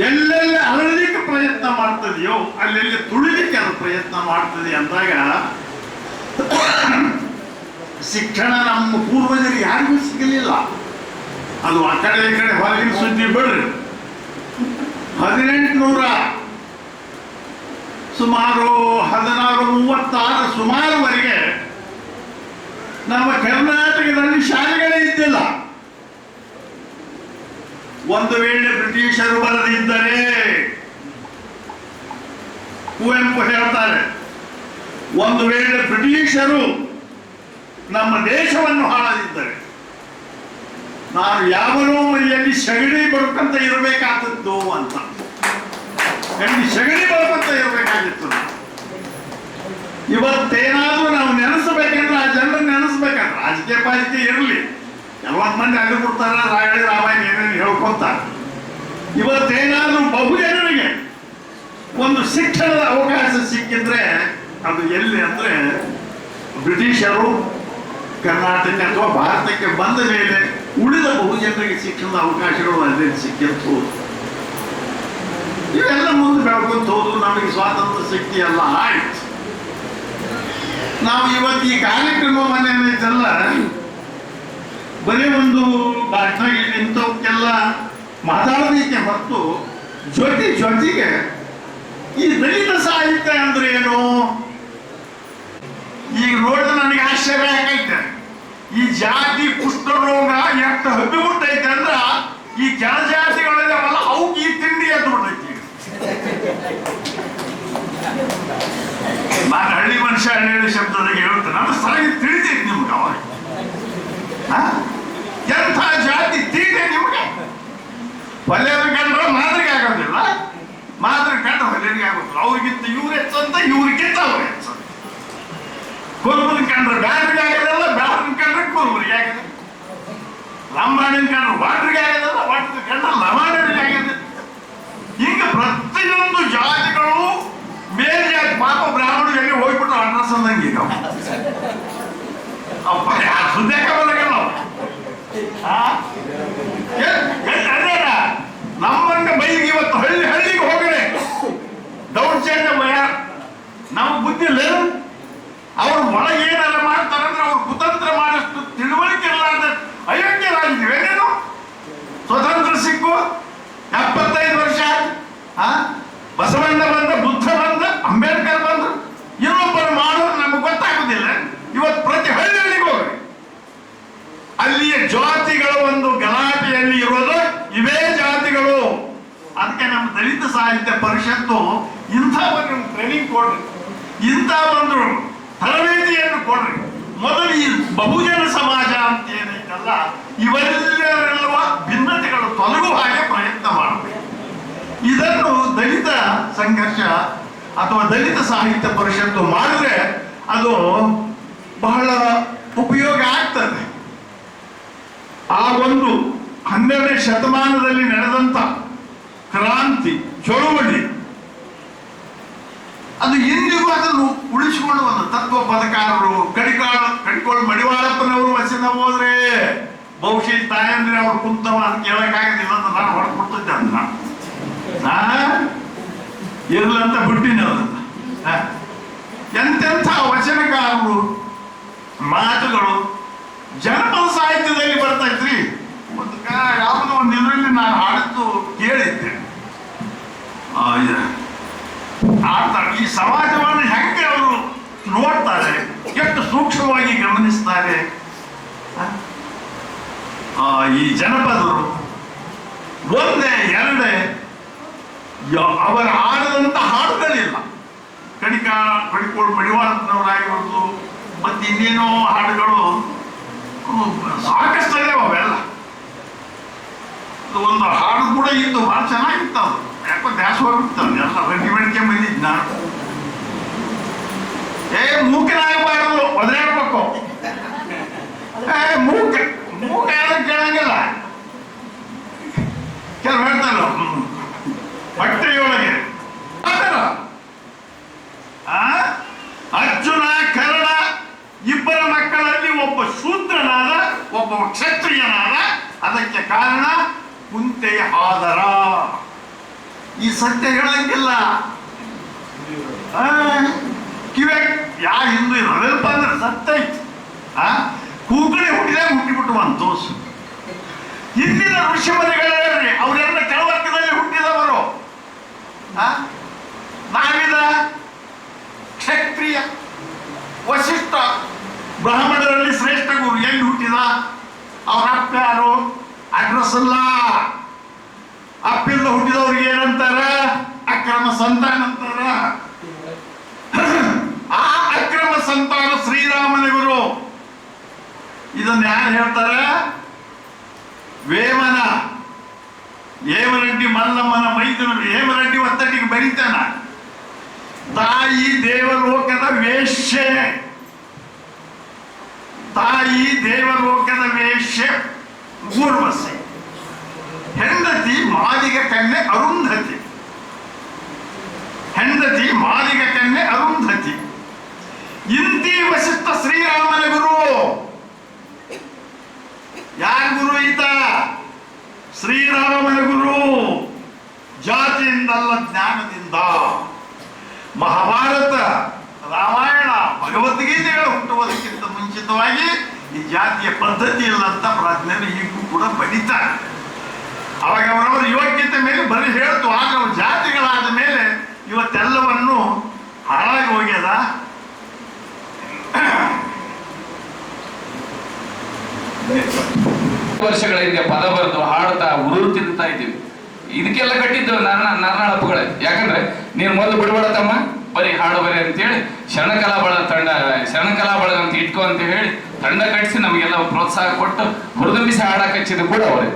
ಎಲ್ಲೆಲ್ಲಿ ಅರಳಲಿಕ್ಕೆ ಪ್ರಯತ್ನ ಮಾಡ್ತದೆಯೋ ಅಲ್ಲೆಲ್ಲಿ ತುಳಿಲಿಕ್ಕೆ ಅದು ಪ್ರಯತ್ನ ಮಾಡ್ತದೆ ಅಂದಾಗ ಶಿಕ್ಷಣ ನಮ್ಮ ಪೂರ್ವಜರಿಗೆ ಯಾರಿಗೂ ಸಿಗಲಿಲ್ಲ. ಅದು ಆ ಕಡೆ ಈ ಕಡೆ ಹೊರಗಿನ ಸುದ್ದಿ ಬಿಡ್ರಿ. 1800 ಸುಮಾರು 1636 ಸುಮಾರುವರೆಗೆ ನಮ್ಮ ಕರ್ನಾಟಕದಲ್ಲಿ ಶಾಲೆಗಳೇ ಇದ್ದಿಲ್ಲ. ಒಂದು ವೇಳೆ ಬ್ರಿಟಿಷರು ಬರದಿದ್ದರೆ, ಕುವೆಂಪು ಹೇಳ್ತಾರೆ, ಒಂದು ವೇಳೆ ಬ್ರಿಟಿಷರು ನಮ್ಮ ದೇಶವನ್ನು ಹಾಳದಿದ್ದರೆ ನಾನು ಯಾವನೋ ಮನೆಯಲ್ಲಿ ಸಗಣಿ ಬರುಕಂತ ಇರಬೇಕಾದದ್ದು ಅಂತ. ಸಗಣಿ ಬರುಕಂತ ಇರಬೇಕಾಗಿತ್ತು. ಇವತ್ತೇನಾದ್ರೂ ನಾವು ನೆನೆಸಬೇಕಂದ್ರೆ ಆ ಜನ ರಾಜಕೀಯ ಇರಲಿ, ಕೆಲವೊಂದು ಮಂದಿ ಅಲ್ಲಿ ಬಿಡ್ತಾರ, ರಾಯಳಿ ರಾಮಾಯಣ ಏನೇನು ಹೇಳ್ಕೊಂತಾರೆ. ಇವತ್ತೇನಾದ್ರೂ ಬಹುಜನರಿಗೆ ಒಂದು ಶಿಕ್ಷಣದ ಅವಕಾಶ ಸಿಕ್ಕಿದ್ರೆ ಅದು ಎಲ್ಲಿ ಅಂದ್ರೆ ಬ್ರಿಟಿಷರು ಕರ್ನಾಟಕ ಅಥವಾ ಭಾರತಕ್ಕೆ ಬಂದ ಮೇಲೆ ಉಳಿದ ಬಹುಜನರಿಗೆ ಶಿಕ್ಷಣದ ಅವಕಾಶಗಳು ಅಲ್ಲಿ ಸಿಕ್ಕಿತ್ತು. ಇವೆಲ್ಲ ಮುಂದೆ ಬೆಳ್ಕೊಂತ ಹೋದ್ರು, ನಮಗೆ ಸ್ವಾತಂತ್ರ್ಯ ಶಕ್ತಿ ಎಲ್ಲ ಆಯ್ತು. ನಾವು ಇವತ್ತು ಈ ಕಾರ್ಯಕ್ರಮ ಮನೆಯಲ್ಲ ಬರೀ ಒಂದು ಭಾಷಣ ಇಂಥವಕ್ಕೆಲ್ಲ ಮಾತಾಡೋದಕ್ಕೆ ಹೊರತು ಜೊತೆಗೆ ಈ ದಲಿತ ಸಾಹಿತ್ಯ ಅಂದ್ರೆ ಏನು? ಈಗ ನೋಡಿದ್ರೆ ನನಗೆ ಆಶ್ಚರ್ಯ ಆಗೈತೆ. ಈ ಜಾತಿ ಕುಷ್ಠರೋಗ ಎಷ್ಟು ಹಬ್ಬಿಬಿಟ್ಟೈತೆ ಅಂದ್ರ ಈ ಕೆಳಜಾತಿಗಳಿದಾವಲ್ಲ ಅವಕ್ಕೆ ಈ ತಿಂಡಿ ಎದ್ದು ಬಿಟ್ಟೈತಿ. ನಾನು ಹಳ್ಳಿ ಮನುಷ್ಯ ಹಳ್ಳಿ ಶಬ್ದದಾಗ ಹೇಳ್ತೇನೆ, ಅದು ಸರಿಯಾಗಿ ತಿಳಿದೈತಿ ನಿಮ್ಗೆ. ಅವಾಗ ಎಂಥ ಜಾತಿ ತಿಳಿದೆ ನಿಮ್ಗೆ? ಹೊಲೆಯವ್ರ ಕಂಡ್ರೆ ಮಾದರಿಗೆ ಆಗೋದಿಲ್ಲ, ಮಾದರಿ ಕಂಡ್ರೆ ಹೊಲೆಯರಿಗೆ ಆಗೋದಿಲ್ಲ. ಅವ್ರಿಗಿಂತ ಇವ್ರು ಹೆಚ್ಚಂತ, ಇವ್ರಿಗಿಂತ ಅವ್ರು ಹೆಚ್ಚಂತ. ಕುರುಬನ ಕಂಡ್ರೆ ಬ್ಯಾಡ್ರಿಗೆ ಆಗೋದಿಲ್ಲ, ಬ್ಯಾಡ್ರನ್ ಕಂಡ್ರೆ ಕುರುಬರಿಗೆ ಆಗಿದೆ. ಲಂಬಾಣಿನ ಕಂಡ್ರೆ ವಾಟ್ರಿಗೆ ಆಗೋದಿಲ್ಲ, ವಾಟ್ರ ಕಂಡ್ರೆ ಲಮಾಣರಿಗೆ ಆಗಿದೆ. ಹಿಂಗ ಪ್ರತಿಯೊಂದು ಜಾತಿಗಳು ಮೇಲ್ ಜಾತಿ ಪಾಪ ಬ್ರಾಹ್ಮಣರು ಎಲ್ಲಿ ಹೋಗ್ಬಿಟ್ಟು ಅಡ್ರೆಸ್ ಅಂದಂಗೆ ಈಗ ಅಪ್ಪ ಯಾರು ಸುದ್ದಿಯಾಕ ಬರಗಲ್ಲ. ನಮ್ಮನ್ನ ಬೈಗೆ ಇವತ್ತು ಹಳ್ಳಿಗೆ ಹೋಗರೆ ದೌರ್ಜನ್ಯ ಭಯ. ನಮ್ಗೆ ಬುದ್ಧಿ ಇಲ್ಲ. ಅವ್ರು ಒಳಗೆ ಏನಾರ ಮಾಡ್ತಾರಂದ್ರೆ ಅವ್ರು ಕುತಂತ್ರ ಮಾಡಷ್ಟು ತಿಳುವಳಿಕೆ ಇರಲಾರ್ದ ಅಯೋಗ್ಯರಾಗಿದ್ದೀವಿ. ಏನೇನು ಸ್ವತಂತ್ರ ಸಿಕ್ಕು 75 ವರ್ಷ ಬಸವಣ್ಣ ಬಂದ, ಬುದ್ಧ ಬಂದ, ಅಂಬೇಡ್ಕರ್ ಬಂದ್ರು, ಇನ್ನೊಬ್ಬರು ಮಾಡೋರು ನಮ್ಗೆ ಗೊತ್ತಾಗುದಿಲ್ಲ. ಇವತ್ತು ಪ್ರತಿ ಹಳ್ಳಿಗಳಿಗೆ ಹೋಗ್ರಿ, ಅಲ್ಲಿಯ ಜಾತಿಗಳ ಒಂದು ಗಲಾಟೆಯಲ್ಲಿ ಇರೋದು ಇವೇ ಜಾತಿಗಳು. ಅದಕ್ಕೆ ನಮ್ಮ ದಲಿತ ಸಾಹಿತ್ಯ ಪರಿಷತ್ತು ಇಂಥ ಒಂದು ಟ್ರೈನಿಂಗ್ ಕೊಡ್ರಿ, ಇಂಥ ಒಂದು ತರಬೇತಿಯನ್ನು ಕೊಡ್ರಿ. ಮೊದಲು ಈ ಬಹುಜನ ಸಮಾಜ ಅಂತ ಏನೈತಲ್ಲ, ಇವೆಲ್ಲರೆಲ್ಲವ ಭಿನ್ನತೆಗಳು ತೊಲಗುವ ಹಾಗೆ ಪ್ರಯತ್ನ ಮಾಡಬೇಕು. ಇದನ್ನು ದಲಿತ ಸಂಘರ್ಷ ಅಥವಾ ದಲಿತ ಸಾಹಿತ್ಯ ಪರಿಷತ್ತು ಮಾಡಿದ್ರೆ ಅದು ಬಹಳ ಉಪಯೋಗ ಆಗ್ತದೆ. ಆ ಒಂದು 12ನೇ ಶತಮಾನದಲ್ಲಿ ನಡೆದಂತ ಕ್ರಾಂತಿ ಚಳುವಳಿ ಅದು ಇಂದಿಗೂ ಅದನ್ನು ಉಳಿಸಿಕೊಳ್ಳುವ ತತ್ವ ಪದಕಾರರು ಕಡಿಕೋಳು ಮಡಿವಾಳಪ್ಪನವರು ವಚನ ಹೋದ್ರೆ ಬಹುಶಃ ತಾಯಂದ್ರೆ ಅವ್ರು ಕುಂತವ ಅಂತ ಕೇಳಕ್ಕಾಗೋದಿಲ್ಲ ಅಂತ ನಾನು ಹೊರಟ್ಬಿಡ್ತಿದ್ದೆ. ಅಂತ ಇರ್ಲಂತ ಬಿಟ್ಟಿನಿ ಅದನ್ನ. ಎಂತೆಂಥ ವಚನಕಾರರು ಮಾತುಗಳು ಜನಪದ ಸಾಹಿತ್ಯದಲ್ಲಿ ಬರ್ತಾ ಇದ್ರಿ. ಒಂದು ಯಾವುದೋ ಒಂದು ಇದರಲ್ಲಿ ನಾನು ಹಾಡಿದ್ದು ಕೇಳಿದ್ದೆ. ಆಡ್ತಾರೆ ಈ ಸಮಾಜವನ್ನು ಹೆಂಗೆ ಅವರು ನೋಡ್ತಾರೆ, ಎಷ್ಟು ಸೂಕ್ಷ್ಮವಾಗಿ ಗಮನಿಸ್ತಾರೆ. ಈ ಜನಪದರು ಒಂದೇ ಎರಡೇ ಅವರ ಹಾಡದಂತ ಹಾಡುಗಳಿಲ್ಲ. ಕಡಿಕೋಳು ಮಡಿವಾಳಪ್ಪನವರಾಗಿರೋದು ಮತ್ತೆ ಇನ್ನೇನೋ ಹಾಡುಗಳು ಸಾಕಷ್ಟು ಅವೆಲ್ಲ. ಒಂದು ಹಾಡು ಕೂಡ ಇತ್ತು, ಬಹಳ ಚೆನ್ನಾಗಿತ್ತು. ಅದು ಯಾಕೋ ದ್ಯಾಸ ಹೋಗ್ಬಿಡ್ತಾವೆ ಎಲ್ಲ ರೆಡ್ಡಿ ಬೆಳಿಗ್ಗೆ ಬಂದಿದ್ದು ನಾನು. ಮೂಕನಾಗಬಾರದು, ಒದರಾಡ್ಬೇಕು. ಮೂಕ ಕೇಳಂಗಿಲ್ಲ. ಕೆಲವು ಹೇಳ್ತಾರ ಹೊಟ್ಟೆಯೊಳಗೆ ಅರ್ಜುನ ಕರ್ಣ ಇಬ್ಬರ ಮಕ್ಕಳಲ್ಲಿ ಒಬ್ಬ ಶೂದ್ರನಾದ, ಒಬ್ಬ ಕ್ಷತ್ರಿಯನಾದ. ಅದಕ್ಕೆ ಕಾರಣ ಕುಂತೆಯ ಆದರ. ಈ ಸತ್ಯ ಹೇಳಂಗಿಲ್ಲ. ಕಿವೆ ಯಾ ಹಿಂದೂ ಇರಲ್ಪ ಅಂದ್ರೆ ಸತ್ಯ ಐತಿ. ಕೂಕಣೆ ಹುಟ್ಟಿದಾಗ ಹುಟ್ಟಿಬಿಟ್ಟು ಒಂದು ದೋಷ. ಹಿಂದಿನ ಋಷಿಮುನಿಗಳಲ್ಲಿ ಅವರೆಲ್ಲ ಕೆಳವರ್ಗದಲ್ಲಿ ಹುಟ್ಟಿದವರು. ನಾವಿದ ಕ್ಷತ್ರಿಯ. ವಶಿಷ್ಠ ಬ್ರಾಹ್ಮಣರಲ್ಲಿ ಶ್ರೇಷ್ಠ ಗುರು. ಎಲ್ಲಿ ಹುಟ್ಟಿದ? ಅವ್ರ ಅಪ್ಪ ಯಾರು? ಅಗ್ರಸಲ್ಲ. ಅಪ್ಪಿಂದ ಹುಟ್ಟಿದವ್ರಿಗೆ ಏನಂತಾರ? ಅಕ್ರಮ ಸಂತಾನ ಅಂತಾರ. ಆ ಅಕ್ರಮ ಸಂತಾನ ಶ್ರೀರಾಮನ ಗುರು. ಇದನ್ನ ಯಾರು ಹೇಳ್ತಾರೆ? ವೇಮನ ಹೇಮರೆಡ್ಡಿ ಮಲ್ಲಮ್ಮನ ಮೈದನರು. ಹೇಮರೆಡ್ಡಿ ಒತ್ತಟ್ಟಿಗೆ ಬರೀತಾನ, ತಾಯಿ ದೇವಲೋಕದ ವೇಶ್ಯೆ. ತಾಯಿ ದೇವಲೋಕದ ವೇಶ್ಯೆ ಊರ್ವಶಿ, ಹೆಂಡತಿ ಮಾದಿಗ ಕನ್ಯೆ ಅರುಂಧತಿ. ಹೆಂಡತಿ ಮಾದಿಗ ಕನ್ಯೆ ಅರುಂಧತಿ. ಇಂತಿ ವಸಿಷ್ಠ ಶ್ರೀರಾಮನ ಗುರು. ಯಾರ ಗುರು ಈತ? ಶ್ರೀರಾಮನ ಗುರು. ಜಾತಿಯಿಂದಲ್ಲ, ಜ್ಞಾನದಿಂದ. ಮಹಾಭಾರತ, ರಾಮಾಯಣ, ಭಗವದ್ಗೀತೆಗಳು ಹುಟ್ಟುವುದಕ್ಕಿಂತ ಮುಂಚಿತವಾಗಿ ಈ ಜಾತಿಯ ಪದ್ಧತಿ ಇಲ್ಲ ಅಂತ ಪ್ರಾಜ್ಞರು ಈಗೂ ಕೂಡ ಬಡಿತಾರೆ. ಅವಾಗ ಅವರವರ ಯೋಗ್ಯತೆ ಮೇಲೆ ಬರೀ ಹೇಳ್ತು. ಆಗ ನಾವು ಜಾತಿಗಳಾದ ಮೇಲೆ ಇವತ್ತೆಲ್ಲವನ್ನು ಹಾಳಾಗಿ ಹೋಗ್ಯದ. ವರ್ಷಗಳ ಹಿಂದೆ ಪದ ಬರೆದು ಹಾಡ್ತಾ ಉರುಳು ತಿಂತಾ ಇದ್ದೀವಿ. ಇದಕ್ಕೆಲ್ಲ ಕಟ್ಟಿದ್ದು ನಾರಾಯಣಪ್ಪಗಳೇ. ಯಾಕಂದ್ರೆ ನೀನು ಮೊದಲು ಬಿಡಬೇಡ ತಮ್ಮ, ಬರೀ ಹಾಡು ಬರೀ ಅಂತೇಳಿ ಶರಣಕಲಾ ಬಳಗ ಅಂತ ಇಟ್ಕೋ ಅಂತ ಹೇಳಿ ತಂಡ ಕಟ್ಟಿಸಿ ನಮಗೆಲ್ಲ ಪ್ರೋತ್ಸಾಹ ಕೊಟ್ಟು ಹುರಿದುಂಬಿಸಿ ಹಾಡಕ್ಕೆ ಹಚ್ಚಿದ್ದು ಕೂಡ ಅವರೇ.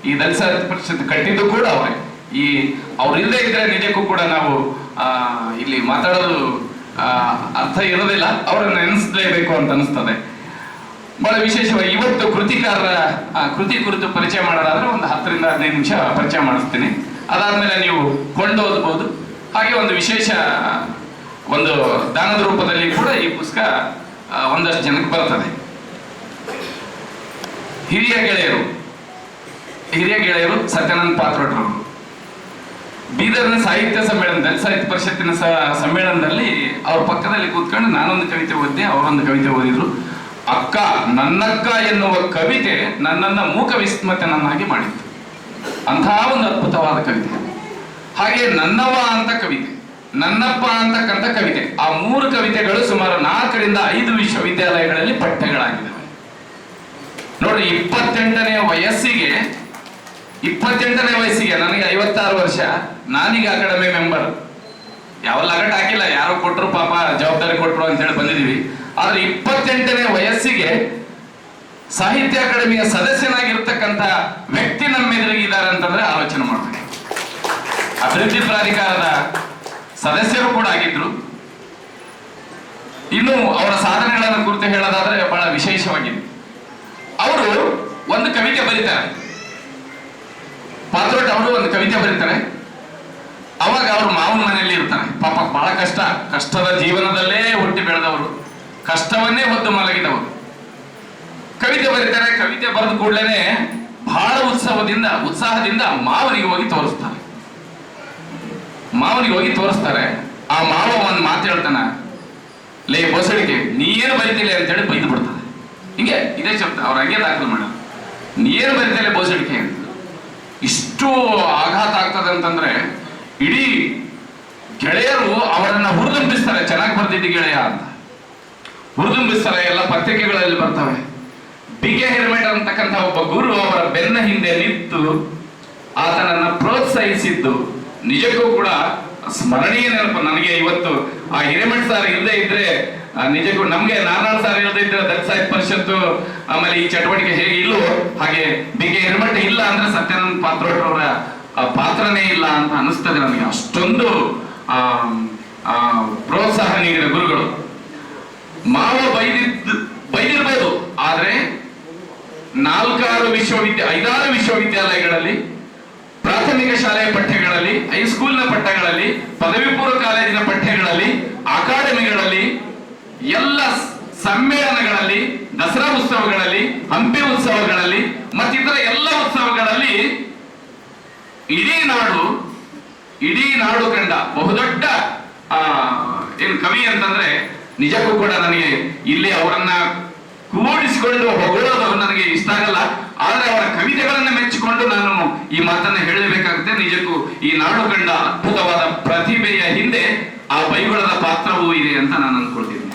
ಈ ದಲಿತ ಸಾಹಿತ್ಯ ಪರಿಷತ್ ಕಟ್ಟಿದ್ದು ಕೂಡ ಅವರೇ. ಈ ಅವ್ರಿಲ್ಲದೆ ಇದ್ರೆ ನಿಜಕ್ಕೂ ಕೂಡ ನಾವು ಇಲ್ಲಿ ಮಾತಾಡೋದು ಅರ್ಥ ಇರೋದಿಲ್ಲ. ಅವರನ್ನು ನೆನೆಸಲೇಬೇಕು ಅಂತ ಅನಿಸ್ತದೆ. ಬಹಳ ವಿಶೇಷವಾಗಿ ಇವತ್ತು ಕೃತಿಕಾರರ ಕೃತಿ ಕುರಿತು ಪರಿಚಯ ಮಾಡೋದಾದ್ರೆ ಒಂದು 10 ರಿಂದ 15 ನಿಮಿಷ ಪರಿಚಯ ಮಾಡಿಸ್ತೀನಿ. ಅದಾದ್ಮೇಲೆ ನೀವು ಕೊಂಡೋದ್ಬೋದು. ಹಾಗೆ ಒಂದು ವಿಶೇಷ ಒಂದು ದಾನದ ರೂಪದಲ್ಲಿ ಕೂಡ ಈ ಪುಸ್ತಕ ಒಂದಷ್ಟು ಜನಕ್ಕೆ ಬರ್ತದೆ. ಹಿರಿಯ ಗೆಳೆಯರು ಸತ್ಯಾನಂದ ಪಾತ್ರೋಟ್ರವರು ಬೀದರ್ನ ಸಾಹಿತ್ಯ ಸಮ್ಮೇಳನದಲ್ಲಿ, ಸಾಹಿತ್ಯ ಪರಿಷತ್ತಿನ ಸಮ್ಮೇಳನದಲ್ಲಿ ಅವ್ರ ಪಕ್ಕದಲ್ಲಿ ಕೂತ್ಕೊಂಡು ನಾನೊಂದು ಕವಿತೆ ಓದಿದೆ, ಅವರೊಂದು ಕವಿತೆ ಓದಿದ್ರು. ಅಕ್ಕ ನನ್ನಕ್ಕ ಎನ್ನುವ ಕವಿತೆ ನನ್ನನ್ನ ಮೂಕ ವಿಸ್ಮತನನ್ನಾಗಿ ಮಾಡಿತ್ತು. ಅಂತಹ ಒಂದು ಅದ್ಭುತವಾದ ಕವಿತೆ. ಹಾಗೆ ನನ್ನವ ಅಂತ ಕವಿತೆ, ನನ್ನಪ್ಪ ಅಂತಕ್ಕಂಥ ಕವಿತೆ. ಆ 3 ಕವಿತೆಗಳು ಸುಮಾರು 4 ರಿಂದ 5 ವಿಶ್ವವಿದ್ಯಾಲಯಗಳಲ್ಲಿ ಪಠ್ಯಗಳಾಗಿದ್ದಾವೆ. ನೋಡ್ರಿ, 28ನೇ ವಯಸ್ಸಿಗೆ ನನಗೆ 56 ವರ್ಷ. ನಾನೀಗ ಅಕಾಡೆಮಿ ಮೆಂಬರ್. ಯಾವ ಲಗಟ್ ಹಾಕಿಲ್ಲ, ಯಾರೋ ಕೊಟ್ಟರು, ಪಾಪ ಜವಾಬ್ದಾರಿ ಕೊಟ್ಟರು ಅಂತ ಹೇಳಿ ಬಂದಿದ್ದೀವಿ. ಆದ್ರೆ 28ನೇ ವಯಸ್ಸಿಗೆ ಸಾಹಿತ್ಯ ಅಕಾಡೆಮಿಯ ಸದಸ್ಯನಾಗಿರ್ತಕ್ಕಂಥ ವ್ಯಕ್ತಿ ನಮ್ಮ ಎದುರಿಗಿದ್ದಾರೆ ಅಂತಂದ್ರೆ ಆಲೋಚನೆ ಮಾಡ್ಬೇಕು. ಅಭಿವೃದ್ಧಿ ಪ್ರಾಧಿಕಾರದ ಸದಸ್ಯರು ಕೂಡ ಆಗಿದ್ರು. ಇನ್ನು ಅವರ ಸಾಧನೆಗಳನ್ನು ಕುರಿತು ಹೇಳೋದಾದ್ರೆ ಬಹಳ ವಿಶೇಷವಾಗಿದೆ. ಅವರು ಒಂದು ಕವಿತೆ ಬರೀತಾರೆ, ಪಾತ್ರೋಟ್ ಅವರು ಒಂದು ಕವಿತೆ ಬರೀತಾರೆ. ಅವಾಗ ಅವರು ಮಾವನ ಮನೆಯಲ್ಲಿ ಇರ್ತಾರೆ. ಪಾಪ ಬಹಳ ಕಷ್ಟದ ಜೀವನದಲ್ಲೇ ಹುಟ್ಟಿ ಬೆಳೆದವರು, ಕಷ್ಟವನ್ನೇ ಹೊತ್ತು ಮಲಗಿದವರು. ಕವಿತೆ ಬರೀತಾರೆ. ಕವಿತೆ ಬರೆದ ಕೂಡಲೇ ಬಹಳ ಉತ್ಸಾಹದಿಂದ ಮಾವನಿಗೆ ಹೋಗಿ ತೋರಿಸ್ತಾರೆ. ಆ ಮಾವ ಒಂದು ಮಾತು ಹೇಳ್ತಾನ, ಲೇ ಬಸಳಿಕೆ, ನೀ ಏನು ಬರಿತಿಲ್ಲ ಅಂತೇಳಿ ಬೈದು ಬಿಡ್ತಾರೆ. ಹಿಂಗೆ ಇದೇ ಶಬ್ದ ಅವ್ರ ಹಂಗೆ ದಾಖಲು ಮಾಡ, ನೀ ಏನು ಬರಿತಿಲ್ಲ ಬೋಸಡಿಕೆ ಅಂತ. ಇಷ್ಟು ಆಘಾತ ಆಗ್ತದೆ ಅಂತಂದ್ರೆ ಇಡೀ ಗೆಳೆಯರು ಅವರನ್ನ ಹುರಿದುಂಬಿಸ್ತಾರೆ. ಚೆನ್ನಾಗಿ ಬರ್ತಿದ್ದ ಗೆಳೆಯ ಅಂತ ಹುರಿದುಂಬಿಸ್ತಾರೆ. ಎಲ್ಲ ಪತ್ರಿಕೆಗಳಲ್ಲಿ ಬರ್ತವೆ. ಬಿ.ಕೆ. ಹಿರೇಮಠ ಅಂತಕ್ಕಂಥ ಒಬ್ಬ ಗುರು ಅವರ ಬೆನ್ನ ಹಿಂದೆ ನಿಂತು ಆತನನ್ನ ಪ್ರೋತ್ಸಾಹಿಸಿದ್ದು ನಿಜಕ್ಕೂ ಕೂಡ ಸ್ಮರಣೀಯ ನೆನಪು. ನನಗೆ ಇವತ್ತು ಆ ಹಿರೇಮಠ ಸರ್ ಇಲ್ಲದೆ ಇದ್ರೆ ನಿಜಕ್ಕೂ ನಮ್ಗೆ ನಾರಾಯಣ ಸರ್ ಇಲ್ಲದೆ ಇದ್ರೆ ದಲಿತ ಸಾಹಿತ್ಯ ಪರಿಷತ್ತು ಆಮೇಲೆ ಈ ಚಟುವಟಿಕೆ ಹೇಗೆ ಇಲ್ಲೋ ಹಾಗೆ ಬಿ.ಕೆ. ಹಿರೇಮಠ ಇಲ್ಲ ಅಂದ್ರೆ ಸತ್ಯಾನಂದ ಪಾತ್ರೋಟ್ರವರ ಪಾತ್ರನೇ ಇಲ್ಲ ಅಂತ ಅನಿಸ್ತದೆ ನನಗೆ. ಅಷ್ಟೊಂದು ಪ್ರೋತ್ಸಾಹ ನೀಡಿದ ಗುರುಗಳು. ಮಾವ ಬೈದಿರ್ಬೋದು, ಆದ್ರೆ 5-6 ವಿಶ್ವವಿದ್ಯಾಲಯಗಳಲ್ಲಿ, ಪ್ರಾಥಮಿಕ ಶಾಲೆಯ ಪಠ್ಯಗಳಲ್ಲಿ, ಹೈಸ್ಕೂಲ್ನ ಪಠ್ಯಗಳಲ್ಲಿ, ಪದವಿ ಪೂರ್ವ ಕಾಲೇಜಿನ ಪಠ್ಯಗಳಲ್ಲಿ, ಅಕಾಡೆಮಿಗಳಲ್ಲಿ, ಎಲ್ಲ ಸಮ್ಮೇಳನಗಳಲ್ಲಿ, ದಸರಾ ಉತ್ಸವಗಳಲ್ಲಿ, ಹಂಪಿ ಉತ್ಸವಗಳಲ್ಲಿ ಮತ್ತಿತರ ಎಲ್ಲ ಉತ್ಸವಗಳಲ್ಲಿ ಇಡೀ ನಾಡು ಕಂಡ ಬಹುದೊಡ್ಡ ಏನು ಕವಿ ಅಂತಂದ್ರೆ ನಿಜಕ್ಕೂ ಕೂಡ ನನಗೆ ಇಲ್ಲಿ ಅವರನ್ನ ಕೂಡಿಸಿಕೊಂಡು ಹೊಗಳೋದು ನನಗೆ ಇಷ್ಟ ಆಗಲ್ಲ. ಆದ್ರೆ ಅವರ ಕವಿತೆಗಳನ್ನ ಮೆಚ್ಚಿಕೊಂಡು ನಾನು ಈ ಮಾತನ್ನ ಹೇಳಬೇಕಾಗುತ್ತೆ. ನಿಜಕ್ಕೂ ಈ ನಾಡು ಕಂಡ ಅದ್ಭುತವಾದ ಪ್ರತಿಭೆಯ ಹಿಂದೆ ಆ ಬೈಗುಳದ ಪಾತ್ರವೂ ಇದೆ ಅಂತ ನಾನು ಅನ್ಕೊಳ್ತೀನಿ.